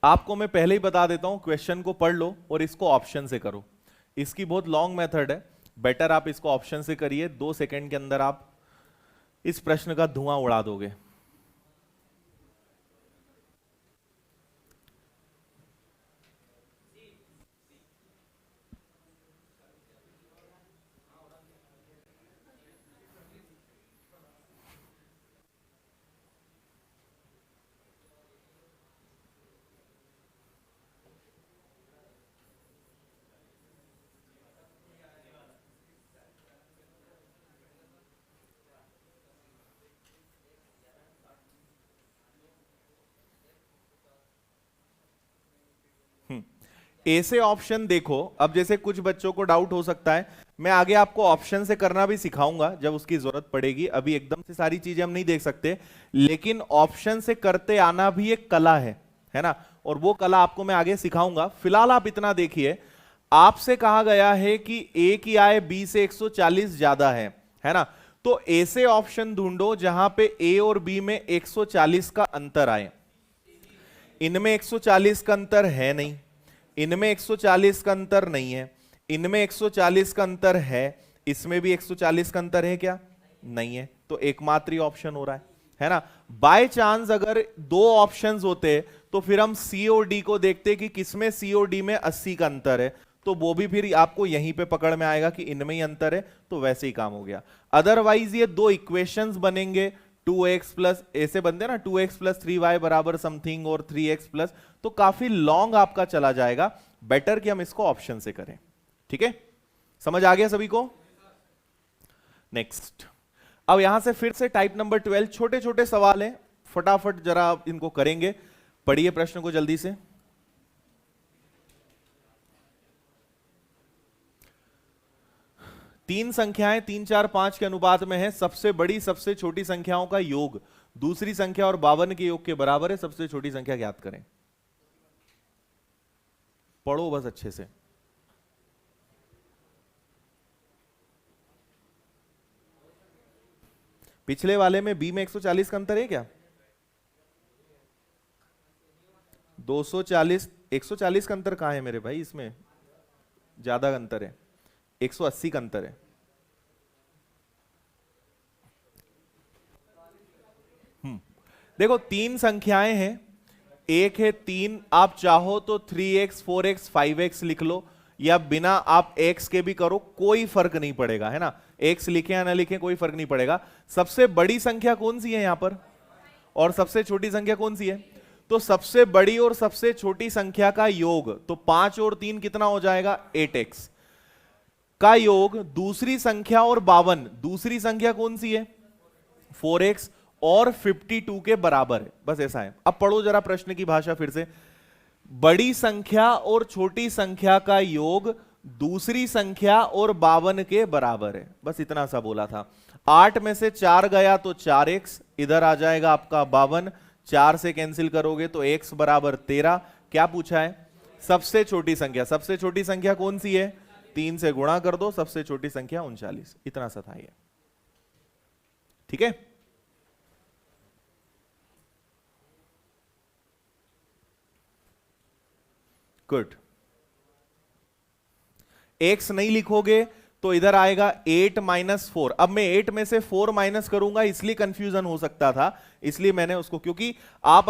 Speaker 1: आपको मैं पहले ही बता देता हूं, क्वेश्चन को पढ़ लो और इसको ऑप्शन से करो। इसकी बहुत लॉन्ग मेथड है, बेटर आप इसको ऑप्शन से करिए। 2 सेकंड के अंदर आप इस प्रश्न का धुआं उड़ा दोगे। ए से ऑप्शन देखो। अब जैसे कुछ बच्चों को डाउट हो सकता है, मैं आगे आपको ऑप्शन से करना भी सिखाऊंगा जब उसकी जरूरत पड़ेगी। अभी एकदम से सारी चीजें हम नहीं देख सकते, लेकिन ऑप्शन से करते आना भी एक कला है ना, और वो कला आपको मैं आगे सिखाऊंगा। फिलहाल आप इतना देखिए, आपसे कहा गया है कि ए की आय बी से 140 ज्यादा है ना, तो ए से ऑप्शन ढूंढो जहां पे ए और बी में 140 का अंतर आए। इनमें 140 का अंतर है नहीं, इनमें 140 का अंतर नहीं है, इनमें 140 का अंतर है, इसमें भी 140 का अंतर है क्या? नहीं है। तो एकमात्र ऑप्शन हो रहा है ना। बाय चांस अगर दो ऑप्शंस होते तो फिर हम सी और डी को देखते कि किसमें सी और डी में 80 का अंतर है, तो वो भी फिर आपको यहीं पे पकड़ में आएगा कि इनमें ही अंतर है, तो वैसे ही काम हो गया। अदरवाइज ये दो इक्वेशंस बनेंगे, 2x प्लस ऐसे बनते ना, 2x प्लस 3y बराबर समथिंग और 3x प्लस, तो काफी लॉन्ग आपका चला जाएगा। बेटर कि हम इसको ऑप्शन से करें। ठीक है, समझ आ गया सभी को? नेक्स्ट, अब यहां से फिर से टाइप नंबर 12, छोटे छोटे सवाल हैं, फटाफट जरा आप इनको करेंगे। पढ़िए प्रश्न को जल्दी से। तीन संख्याएं 3, 4, 5 के अनुपात में है। सबसे बड़ी सबसे छोटी संख्याओं का योग दूसरी संख्या और 52 के योग के बराबर है। सबसे छोटी संख्या ज्ञात करें। पढ़ो बस अच्छे से। पिछले वाले में बी में 140 का अंतर है क्या? 240, 140 का अंतर कहां है मेरे भाई? इसमें ज्यादा अंतर है, 180 का अंतर है। देखो तीन संख्याएं हैं, एक है 3, आप चाहो तो 3x 4x 5x लिख लो, या बिना आप x के भी करो, कोई फर्क नहीं पड़ेगा, है ना। x लिखे या ना लिखे कोई फर्क नहीं पड़ेगा। सबसे बड़ी संख्या कौन सी है यहां पर, और सबसे छोटी संख्या कौन सी है? तो सबसे बड़ी और सबसे छोटी संख्या का योग, तो 5 और 3 कितना हो जाएगा? 8x का योग दूसरी संख्या और 52, दूसरी संख्या कौन सी है? 4x और 52 के बराबर है। बस ऐसा है। अब पढ़ो जरा प्रश्न की भाषा फिर से। बड़ी संख्या और छोटी संख्या का योग दूसरी संख्या और 52 के बराबर है। बस इतना सा बोला था। 8 में से 4 गया तो 4x, इधर आ जाएगा आपका 52, 4 से कैंसिल करोगे तो x बराबर 13। क्या पूछा है? सबसे छोटी संख्या। सबसे छोटी संख्या कौन सी है? 3 से गुणा कर दो, सबसे छोटी संख्या 39। इतना सा था ये। ठीक है, गुड। x नहीं लिखोगे तो इधर आएगा 8 माइनस 4। अब मैं 8 में से 4 माइनस करूंगा, इसलिए कंफ्यूजन हो सकता था, इसलिए मैंने उसको, क्योंकि आप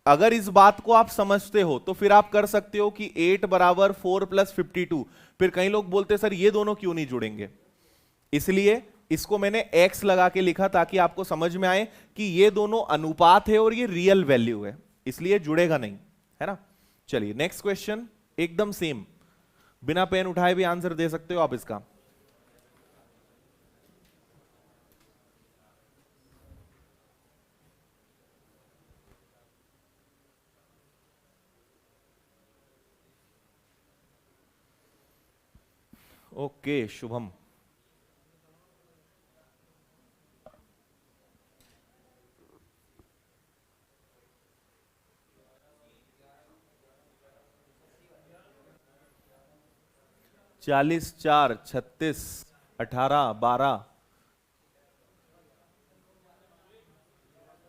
Speaker 1: अगर इस बात को आप समझते हो तो फिर आप कर सकते हो कि 8 बराबर 4 प्लस 52। फिर कई लोग बोलते सर ये दोनों क्यों नहीं जुड़ेंगे, इसलिए इसको मैंने x लगा के लिखा ताकि आपको समझ में आए कि ये दोनों अनुपात है और ये रियल वैल्यू है, इसलिए जुड़ेगा नहीं, है ना। चलिए नेक्स्ट क्वेश्चन, एकदम सेम, बिना पेन उठाए भी आंसर दे सकते हो आप इसका। ओके शुभम, चालीस, 4, 36, 18, 12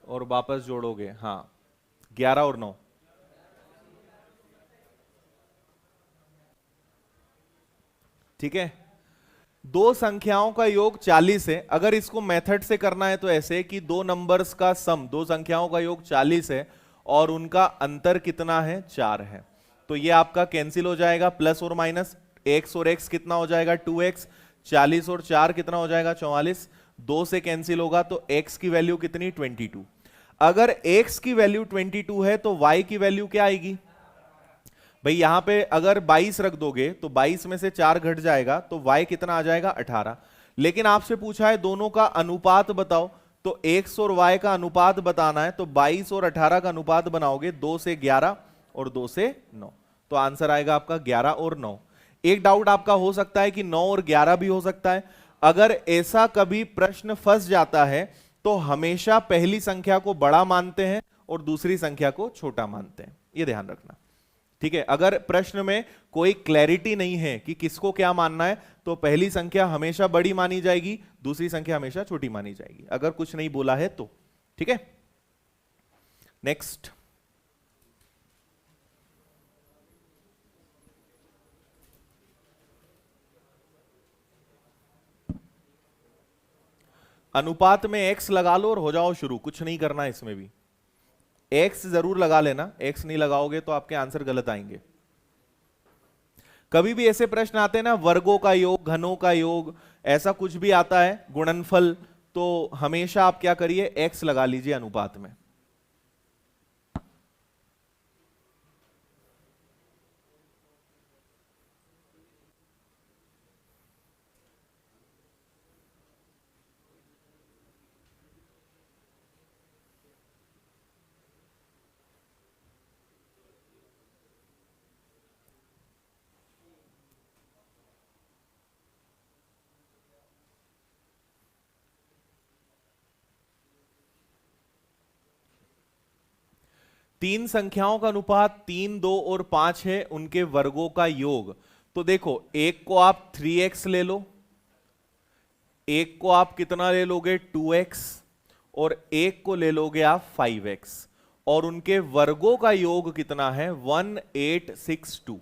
Speaker 1: और वापस जोड़ोगे, हाँ 11 और 9। ठीक है, दो संख्याओं का योग 40 है। अगर इसको मेथड से करना है तो ऐसे कि दो नंबर्स का सम, दो संख्याओं का योग 40 है और उनका अंतर कितना है, 4 है। तो ये आपका कैंसिल हो जाएगा, प्लस और माइनस, x और x कितना हो जाएगा 2x, 40 और 4 कितना हो जाएगा 44, 2 से कैंसिल होगा तो x की वैल्यू कितनी 22। अगर x की वैल्यू 22 है तो y की वैल्यू क्या आएगी भाई, यहां पे अगर 22 रख दोगे तो 22 में से 4 घट जाएगा तो y कितना आ जाएगा 18। लेकिन आपसे पूछा है दोनों का अनुपात बताओ, तो x और y का अनुपात बताना है, तो 22 और 18 का अनुपात बनाओगे, 2 से 11 और 2 से 9, तो आंसर आएगा आपका 11 और 9। एक डाउट आपका हो सकता है कि 9 और 11 भी हो सकता है। अगर ऐसा कभी प्रश्न फंस जाता है तो हमेशा पहली संख्या को बड़ा मानते हैं और दूसरी संख्या को छोटा मानते हैं, यह ध्यान रखना, ठीक है। अगर प्रश्न में कोई क्लैरिटी नहीं है कि किसको क्या मानना है तो पहली संख्या हमेशा बड़ी मानी जाएगी, दूसरी संख्या हमेशा छोटी मानी जाएगी, अगर कुछ नहीं बोला है तो, ठीक है। नेक्स्ट, अनुपात में x लगा लो और हो जाओ शुरू, कुछ नहीं करना इसमें भी। x जरूर लगा लेना, x नहीं लगाओगे तो आपके आंसर गलत आएंगे। कभी भी ऐसे प्रश्न आते हैं ना, वर्गों का योग, घनों का योग, ऐसा कुछ भी आता है, गुणनफल, तो हमेशा आप क्या करिए, x लगा लीजिए अनुपात में। तीन संख्याओं का अनुपात 3, 2 और 5 है, उनके वर्गों का योग। तो देखो, एक को आप 3x ले लो, एक को आप कितना ले लोगे 2x, और एक को ले लोगे आप 5x, और उनके वर्गों का योग कितना है 1862।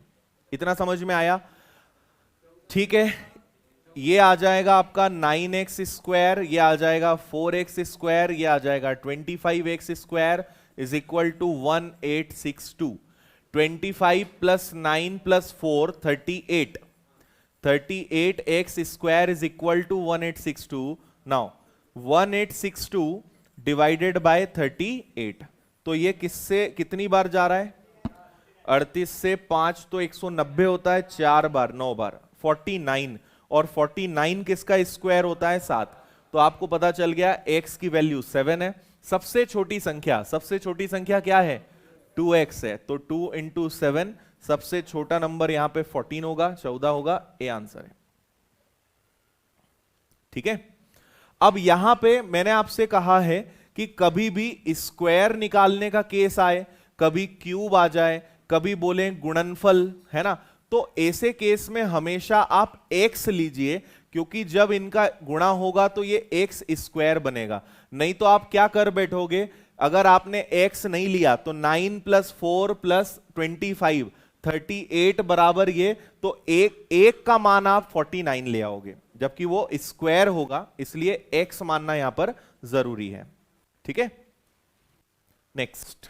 Speaker 1: इतना समझ में आया, ठीक है। ये आ जाएगा आपका 9x स्क्वायर, ये आ जाएगा 4x स्क्वायर, ये आ जाएगा 25x square is equal to 1862। 25 plus 9 plus 4 38, 38x square is equal to 1862। Now 1862 divided by 38, तो ये किससे कितनी बार जा रहा है, 38 से 5 तो 190 होता है, 4 बार 9 बार 49, और 49 किसका स्क्वायर होता है 7। तो आपको पता चल गया x की वैल्यू 7 है। सबसे छोटी संख्या क्या है 2x है, तो 2 इंटू 7, सबसे छोटा नंबर यहां पे 14 होगा, 14 होगा, ए आंसर है, ठीक है। अब यहां पे मैंने आपसे कहा है कि कभी भी स्क्वायर निकालने का केस आए, कभी क्यूब आ जाए, कभी बोले गुणनफल, है ना, तो ऐसे केस में हमेशा आप x लीजिए, क्योंकि जब इनका गुणा होगा तो ये x स्क्वायर बनेगा। नहीं तो आप क्या कर बैठोगे, अगर आपने x नहीं लिया तो 9 प्लस 4 प्लस 25 38 बराबर ये, तो एक का मान आप 49 ले आओगे, जबकि वो स्क्वायर होगा, इसलिए x मानना यहां पर जरूरी है, ठीक है। नेक्स्ट,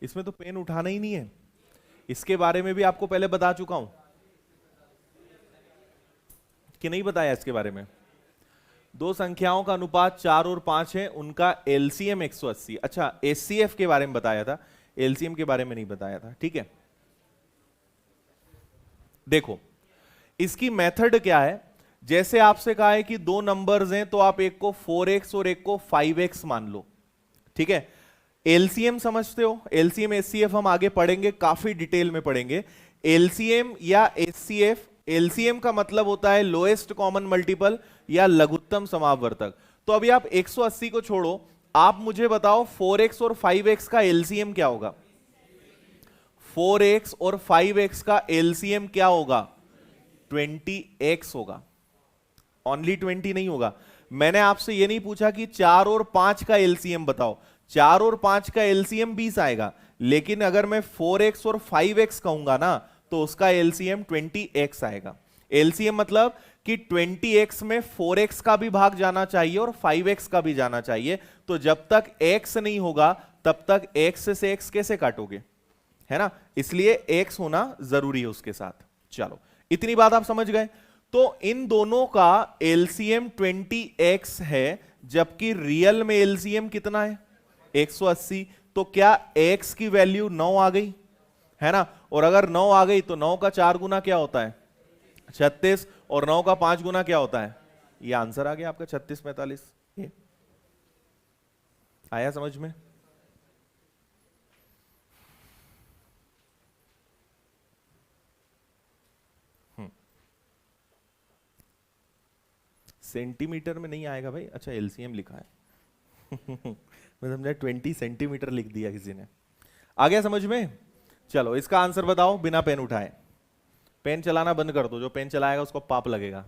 Speaker 1: इसमें तो पेन उठाना ही नहीं है, इसके बारे में भी आपको पहले बता चुका हूं कि नहीं बताया इसके बारे में। दो संख्याओं का अनुपात 4 और 5 है, उनका एलसीएम 180। अच्छा, एचसीएफ के बारे में बताया था, एलसीएम के बारे में नहीं बताया था, ठीक है। देखो, इसकी मेथड क्या है, जैसे आपसे कहा है कि दो नंबर्स हैं तो आप एक को 4x और एक को 5x मान लो, ठीक है। एलसीएम समझते हो, एलसीएम एचसीएफ हम आगे पढ़ेंगे, काफी डिटेल में पढ़ेंगे। एलसीएम या एचसीएफ, एलसीएम का मतलब होता है लोएस्ट कॉमन मल्टीपल या लघुत्तम समापवर्तक। तो अभी आप 180 को छोड़ो, आप मुझे बताओ 4x और 5x का एलसीएम क्या होगा? 4x और 5x का एलसीएम क्या होगा? 20x होगा। ओनली 20 नहीं होगा। मैंने आपसे ये नहीं पूछा कि 4 और 5 का एलसीएम बताओ। 4 और 5 का एलसीएम 20 आएगा, लेकिन अगर मैं 4x और 5x कहूंगा ना तो उसका एलसीएम 20x आएगा। एलसीएम मतलब कि 20x में 4x का भी भाग जाना चाहिए और 5x का भी जाना चाहिए। तो जब तक x नहीं होगा तब तक x से x कैसे काटोगे, है ना? इसलिए x होना जरूरी है उसके साथ। चलो, इतनी बात आप समझ गए। तो इन दोनों का एलसीएम 20x है, जबकि रियल में एलसीएम कितना है? 180। तो क्या x की वैल्यू 9 आ गई, है ना? और अगर 9 आ गई तो 9 का 4 गुना क्या होता है? 36। और 9 का 5 गुना क्या होता है? ये आंसर आ गया आपका 36 45। ये आया समझ में? सेंटीमीटर में नहीं आएगा भाई। अच्छा, एलसीएम लिखा है मैं समझा 20 सेंटीमीटर लिख दिया किसी ने। आ गया समझ में? चलो, इसका आंसर बताओ बिना पेन उठाए। पेन चलाना बंद कर दो, जो पेन चलाएगा उसको पाप लगेगा।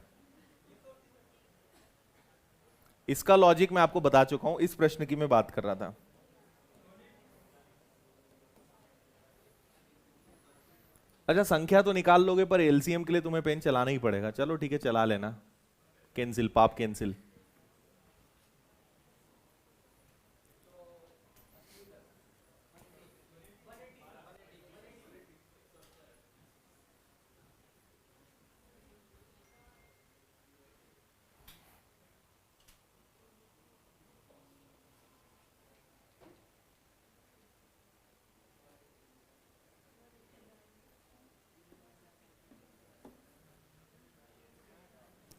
Speaker 1: इसका लॉजिक मैं आपको बता चुका हूं, इस प्रश्न की मैं बात कर रहा था। अच्छा, संख्या तो निकाल लोगे पर एलसीएम के लिए तुम्हें पेन चलाना ही पड़ेगा। चलो ठीक है, चला लेना। कैंसिल, पाप कैंसिल।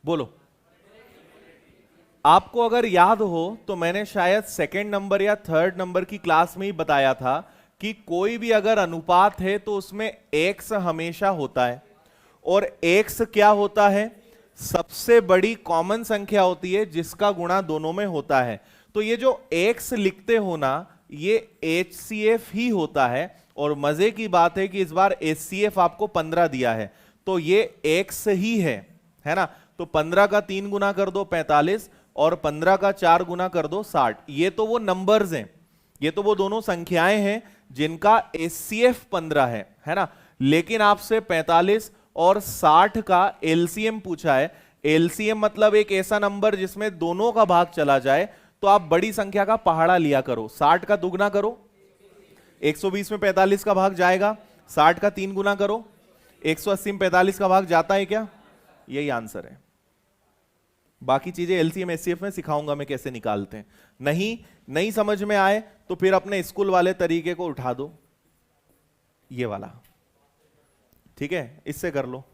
Speaker 1: बोलो। आपको अगर याद हो तो मैंने शायद सेकंड नंबर या थर्ड नंबर की क्लास में ही बताया था कि कोई भी अगर अनुपात है तो उसमें x हमेशा होता है। और x क्या होता है? सबसे बड़ी कॉमन संख्या होती है जिसका गुणा दोनों में होता है। तो ये जो x लिखते हो ना, ये HCF ही होता है। और मजे की बात है कि इस बार HCF आपको 15 दिया है, तो ये x ही है ना? तो 15 का 3 गुना कर दो 45, और 15 का 4 गुना कर दो 60। ये तो वो नंबर्स हैं, ये तो वो दोनों संख्याएं हैं जिनका HCF 15 है ना? लेकिन आपसे 45 और 60 का एलसीएम पूछा है। एलसीएम मतलब एक ऐसा नंबर जिसमें दोनों का भाग चला जाए। तो आप बड़ी संख्या का पहाड़ा लिया करो। 60 का दुगना करो, 120 में 45 का भाग जाएगा। 60 का 3 गुना करो, 180 में 45 का भाग जाता है क्या? यही आंसर है। बाकी चीजें एलसीएम एचसीएफ में सिखाऊंगा मैं कैसे निकालते हैं। नहीं समझ में आए तो फिर अपने स्कूल वाले तरीके को उठा दो, ये वाला, ठीक है? इससे कर लो।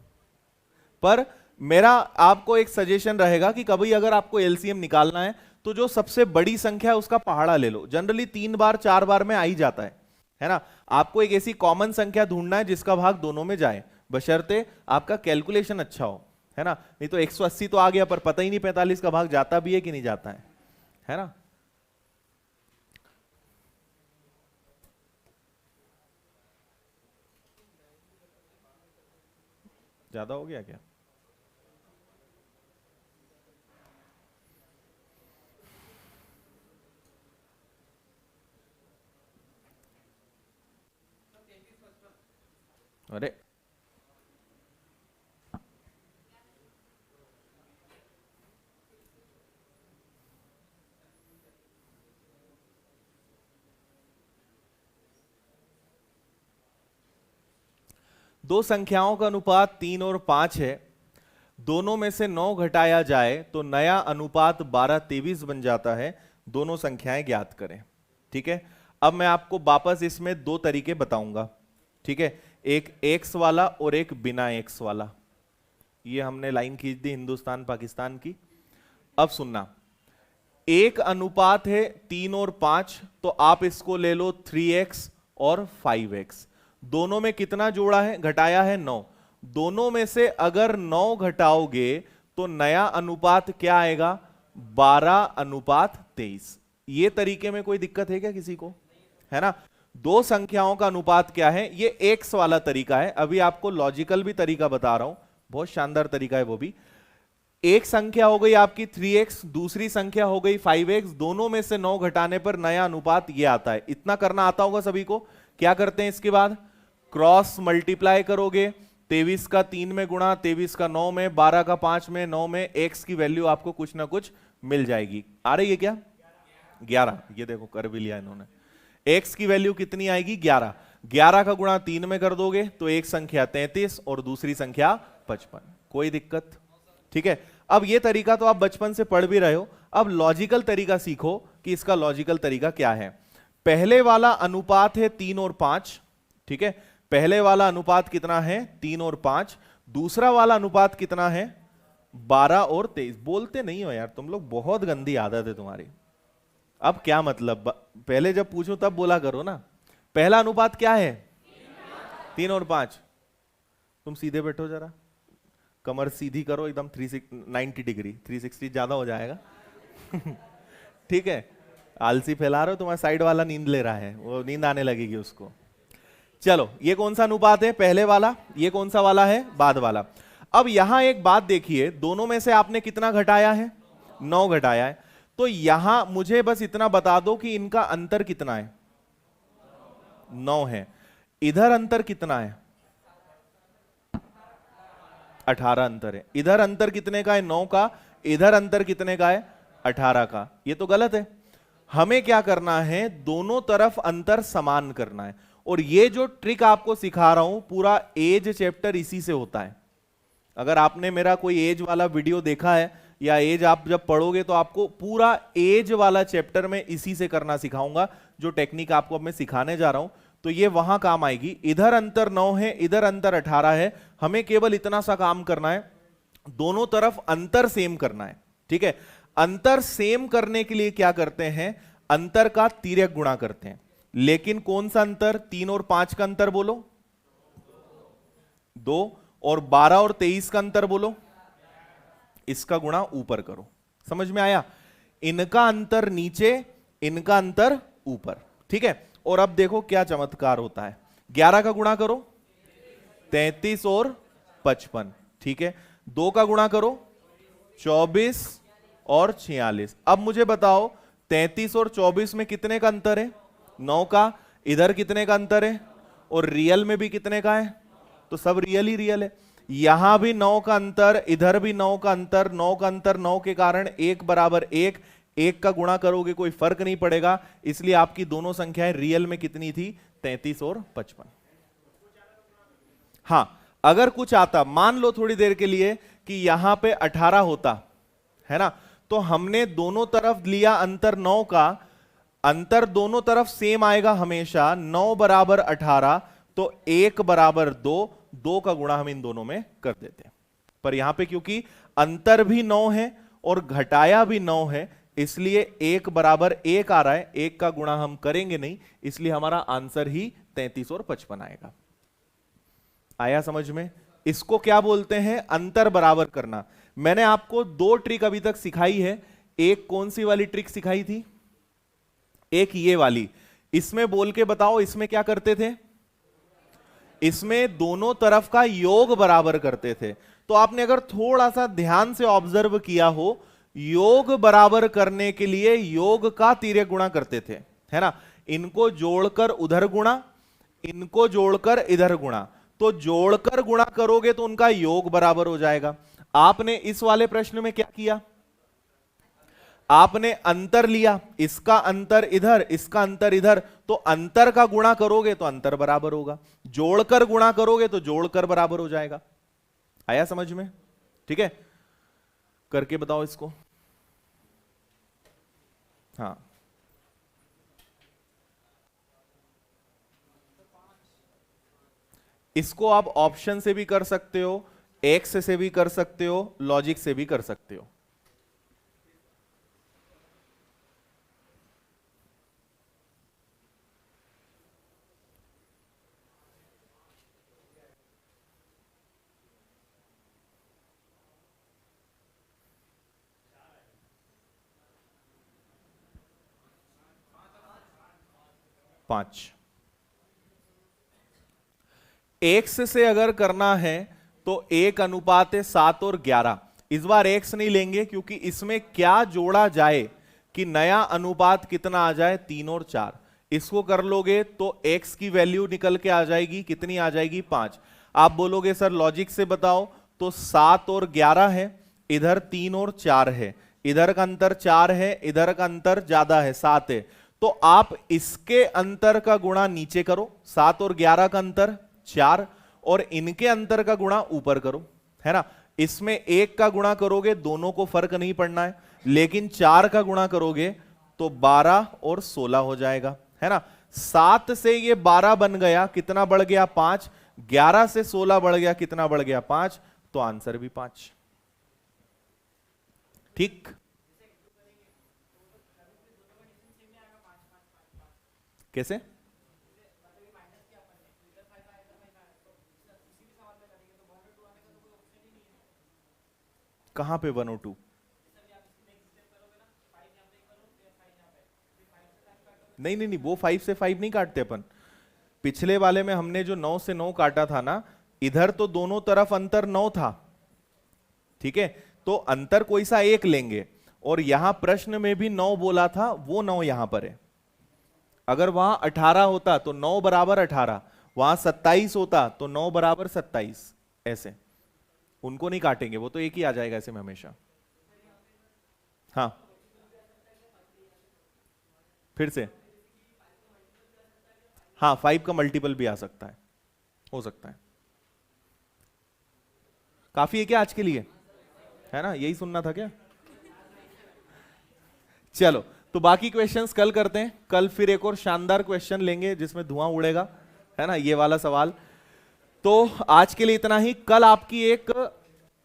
Speaker 1: पर मेरा आपको एक सजेशन रहेगा कि कभी अगर आपको एलसीएम निकालना है तो जो सबसे बड़ी संख्या है उसका पहाड़ा ले लो। जनरली 3 बार 4 बार में आ ही जाता है ना? आपको एक ऐसी कॉमन संख्या ढूंढना है जिसका भाग दोनों में जाए, बशर्ते आपका कैलकुलेशन अच्छा हो, है ना? नहीं तो 180 तो आ गया पर पता ही नहीं 45 का भाग जाता भी है कि नहीं जाता है ना? ज्यादा हो गया क्या? अरे दो संख्याओं का अनुपात 3 और 5 है। दोनों में से 9 घटाया जाए तो नया अनुपात 12 23 बन जाता है। दोनों संख्याएं ज्ञात करें। ठीक है, अब मैं आपको वापस इसमें दो तरीके बताऊंगा। ठीक है, एक एक्स वाला और एक बिना एक्स वाला। ये हमने लाइन खींच दी हिंदुस्तान पाकिस्तान की। अब सुनना, एक अनुपात है 3 और 5, तो आप इसको ले लो 3x और 5x। दोनों में कितना जोड़ा है, घटाया है 9। दोनों में से अगर 9 घटाओगे तो नया अनुपात क्या आएगा, 12 अनुपात 23। ये तरीके में कोई दिक्कत है क्या किसी को? है ना? दो संख्याओं का अनुपात क्या है, ये एक्स वाला तरीका है। अभी आपको लॉजिकल भी तरीका बता रहा हूं, बहुत शानदार तरीका है वो भी। एक संख्या हो गई आपकी 3x, दूसरी संख्या हो गई 5x, दोनों में से 9 घटाने पर नया अनुपात ये आता है। इतना करना आता होगा सभी को। क्या करते हैं इसके बाद? क्रॉस मल्टीप्लाई करोगे, 23 का 3 में गुणा, 23 का 9 में, 12 का 5 में, 9 में, x की वैल्यू आपको कुछ ना कुछ मिल जाएगी। आ रही है क्या? 11। ये देखो कर भी लिया इन्होंने। x की वैल्यू कितनी आएगी? 11। 11 का गुणा 3 में कर दोगे तो एक संख्या 33 और दूसरी संख्या 55। कोई दिक्कत? ठीक है। अब ये तरीका तो आप बचपन से पढ़ भी रहे हो, अब लॉजिकल तरीका सीखो कि इसका लॉजिकल तरीका क्या है। पहले वाला अनुपात है 3 और 5, ठीक है। पहले वाला अनुपात कितना है? 3 और 5। दूसरा वाला अनुपात कितना है? 12 और 23। बोलते नहीं हो यार तुम लोग, बहुत गंदी आदत है तुम्हारी। अब क्या मतलब, पहले जब पूछूं तब बोला करो ना। पहला अनुपात क्या है? 3 और 5। तुम सीधे बैठो जरा, कमर सीधी करो एकदम 390 डिग्री, 360 ज्यादा हो जाएगा। ठीक है, आलसी फैला रहे हो, तुम्हारा साइड वाला नींद ले रहा है, वो नींद आने लगेगी उसको। चलो, ये कौन सा अनुपात है? पहले वाला। ये कौन सा वाला है? बाद वाला। अब यहां एक बात देखिए, दोनों में से आपने कितना घटाया है? 9 घटाया है। तो यहां मुझे बस इतना बता दो कि इनका अंतर कितना है? 9 है। इधर अंतर कितना है? 18 अंतर है। इधर अंतर कितने का है? 9 का। इधर अंतर कितने का है? 18 का। ये तो गलत है। हमें क्या करना है? दोनों तरफ अंतर समान करना है। और ये जो ट्रिक आपको सिखा रहा हूं, पूरा एज चैप्टर इसी से होता है। अगर आपने मेरा कोई एज वाला वीडियो देखा है या एज आप जब पढ़ोगे तो आपको पूरा एज वाला चैप्टर में इसी से करना सिखाऊंगा। जो टेक्निक आपको अब मैं सिखाने जा रहा हूं तो ये वहां काम आएगी। इधर अंतर 9 है, इधर अंतर 18 है। हमें केवल इतना सा काम करना है, दोनों तरफ अंतर सेम करना है। ठीक है। अंतर सेम करने के लिए क्या करते हैं? अंतर का तिर्यक गुणा करते हैं। लेकिन कौन सा अंतर? 3 और 5 का अंतर बोलो, 2। और 12 और 23 का अंतर बोलो, इसका गुणा ऊपर करो। समझ में आया? इनका अंतर नीचे, इनका अंतर ऊपर। ठीक है। और अब देखो क्या चमत्कार होता है। 11 का गुणा करो, 33 और 55। ठीक है। 2 का गुणा करो, 24 और 46। अब मुझे बताओ 33 और 24 में कितने का अंतर है? 9 का। इधर कितने का अंतर है? और रियल में भी कितने का है? तो सब रियल ही रियल है। यहां भी 9 का अंतर, इधर भी 9 का अंतर। 9 का अंतर 9 के कारण 1 बराबर 1। 1 का गुणा करोगे कोई फर्क नहीं पड़ेगा, इसलिए आपकी दोनों संख्याएं रियल में कितनी थी? 33 और 55। हां, अगर कुछ आता, मान लो थोड़ी देर के लिए कि यहां पे 18 होता है ना, तो हमने दोनों तरफ लिया अंतर 9 का। अंतर दोनों तरफ सेम आएगा हमेशा। 9 बराबर 18 तो 1 बराबर 2। 2 का गुणा हम इन दोनों में कर देते हैं। पर यहां पे क्योंकि अंतर भी 9 है और घटाया भी 9 है, इसलिए 1 बराबर 1 आ रहा है। 1 का गुणा हम करेंगे नहीं, इसलिए हमारा आंसर ही 33 और 55 आएगा। आया समझ में? इसको क्या बोलते हैं? अंतर बराबर करना। मैंने आपको 2 ट्रिक अभी तक सिखाई है। एक कौन सी वाली ट्रिक सिखाई थी? एक ये वाली। इसमें बोल के बताओ, इसमें क्या करते थे? इसमें दोनों तरफ का योग बराबर करते थे। तो आपने अगर थोड़ा सा ध्यान से ऑब्जर्व किया हो, योग बराबर करने के लिए योग का तिर्यक गुणा करते थे, है ना। इनको जोड़कर उधर गुणा, इनको जोड़कर इधर गुणा। तो जोड़कर गुणा करोगे तो उनका योग बराबर हो जाएगा। आपने इस वाले प्रश्न में क्या किया? आपने अंतर लिया, इसका अंतर इधर, इसका अंतर इधर, तो अंतर का गुणा करोगे तो अंतर बराबर होगा, जोड़कर गुणा करोगे तो जोड़कर बराबर हो जाएगा। आया समझ में? ठीक है, करके बताओ इसको। हाँ, इसको आप ऑप्शन से भी कर सकते हो, एक्स से भी कर सकते हो, लॉजिक से भी कर सकते हो। 5। x से अगर करना है तो 1:7 और 11। इस बार x नहीं लेंगे क्योंकि इसमें क्या जोड़ा जाए कि नया अनुपात कितना आ जाए, 3 और 4। इसको कर लोगे तो x की वैल्यू निकल के आ जाएगी, कितनी आ जाएगी, 5। आप बोलोगे सर लॉजिक से बताओ, तो 7 और 11 है, इधर 3 और 4 है, इधर का अंतर 4 है, इधर का अंतर ज्यादा है, 7 है, तो आप इसके अंतर का गुणा नीचे करो, 7 और 11 का अंतर 4, और इनके अंतर का गुणा ऊपर करो, है ना। इसमें 1 का गुणा करोगे दोनों को फर्क नहीं पड़ना है, लेकिन 4 का गुणा करोगे तो 12 और 16 हो जाएगा, है ना। 7 से ये 12 बन गया, कितना बढ़ गया, 5। 11 से 16 बढ़ गया, कितना बढ़ गया, 5। तो आंसर भी 5। ठीक, कैसे? कहां पे 1 और 2? नहीं नहीं नहीं, वो 5 से 5 नहीं काटते अपन। पिछले वाले में हमने जो 9 से 9 काटा था ना, इधर तो दोनों तरफ अंतर 9 था, ठीक है, तो अंतर कोई सा एक लेंगे, और यहां प्रश्न में भी 9 बोला था, वो 9 यहां पर है। अगर वहां 18 होता तो 9 बराबर 18, वहां 27 होता तो 9 बराबर 27, ऐसे। उनको नहीं काटेंगे, वो तो एक ही आ जाएगा ऐसे में हमेशा। हाँ, फिर से, हाँ 5 का मल्टीपल भी आ सकता है, हो सकता है। काफी है क्या आज के लिए, है ना, यही सुनना था क्या? चलो, तो बाकी क्वेश्चंस कल करते हैं। कल फिर एक और शानदार क्वेश्चन लेंगे जिसमें धुआं उड़ेगा, है ना, ये वाला सवाल। तो आज के लिए इतना ही। कल आपकी एक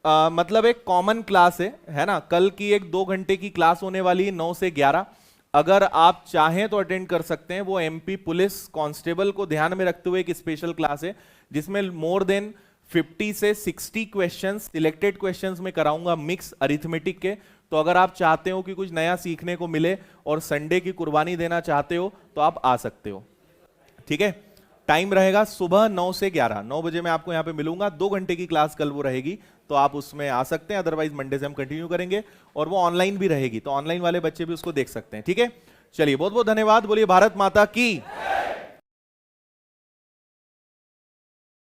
Speaker 1: मतलब एक कॉमन क्लास है ना, कल की एक 2 घंटे की क्लास होने वाली है, 9 से 11। अगर आप चाहें तो अटेंड कर सकते हैं। वो एमपी पुलिस कांस्टेबल को ध्यान में रखते हुए एक स्पेशल क्लास है, जिसमें मोर देन 50 से 60 क्वेश्चंस सिलेक्टेड क्वेश्चंस में कराऊंगा, मिक्स अरिथमेटिक के। तो अगर आप चाहते हो कि कुछ नया सीखने को मिले और संडे की कुर्बानी देना चाहते हो तो आप आ सकते हो, ठीक है। टाइम रहेगा सुबह 9 से 11, 9 बजे मैं आपको यहां पे मिलूंगा। 2 घंटे की क्लास कल वो रहेगी, तो आप उसमें आ सकते हैं। अदरवाइज मंडे से हम कंटिन्यू करेंगे, और वो ऑनलाइन भी रहेगी, तो ऑनलाइन वाले बच्चे भी उसको देख सकते हैं, ठीक है। चलिए, बहुत बहुत धन्यवाद। बोलिए भारत माता की।